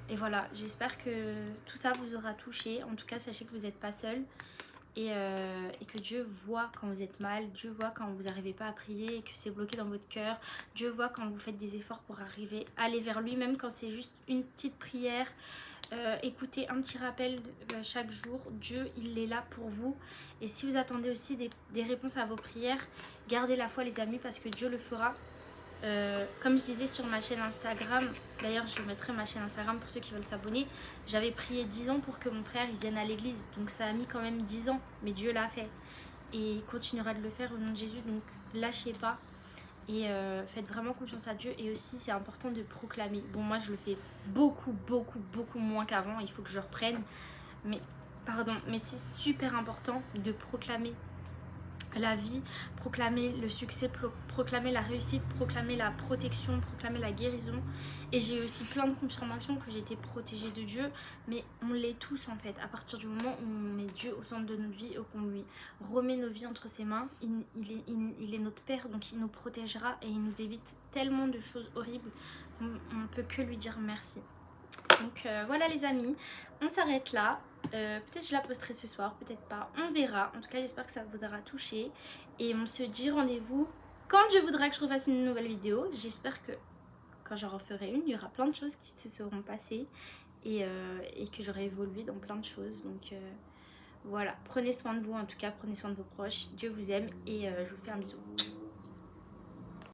Et voilà, j'espère que tout ça vous aura touché. En tout cas, sachez que vous n'êtes pas seul. Et que Dieu voit quand vous êtes mal. Dieu voit quand vous n'arrivez pas à prier et que c'est bloqué dans votre cœur. Dieu voit quand vous faites des efforts pour aller vers lui, même quand c'est juste une petite prière. Écoutez un petit rappel chaque jour. Dieu, il est là pour vous. Et si vous attendez aussi des réponses à vos prières, gardez la foi les amis, parce que Dieu le fera. Comme je disais sur ma chaîne Instagram, d'ailleurs je mettrai ma chaîne Instagram pour ceux qui veulent s'abonner, j'avais prié 10 ans pour que mon frère il vienne à l'église, donc ça a mis quand même 10 ans, mais Dieu l'a fait et il continuera de le faire au nom de Jésus. Donc lâchez pas et faites vraiment confiance à Dieu. Et aussi c'est important de proclamer. Bon, moi je le fais beaucoup moins qu'avant, il faut que je reprenne, mais c'est super important de proclamer la vie, proclamer le succès, proclamer la réussite, proclamer la protection, proclamer la guérison. Et j'ai aussi plein de confirmations que j'ai été protégée de Dieu, mais on l'est tous en fait. À partir du moment où on met Dieu au centre de notre vie et qu'on lui remet nos vies entre ses mains, il est notre Père, donc il nous protégera et il nous évite tellement de choses horribles qu'on ne peut que lui dire merci. Donc voilà les amis, on s'arrête là. Peut-être je la posterai ce soir, peut-être pas, on verra. En tout cas j'espère que ça vous aura touché. Et on se dit rendez-vous quand Dieu voudra que je refasse une nouvelle vidéo. J'espère que quand j'en referai une, il y aura plein de choses qui se seront passées. Et que j'aurai évolué dans plein de choses. Donc voilà, prenez soin de vous en tout cas, prenez soin de vos proches. Dieu vous aime et je vous fais un bisou.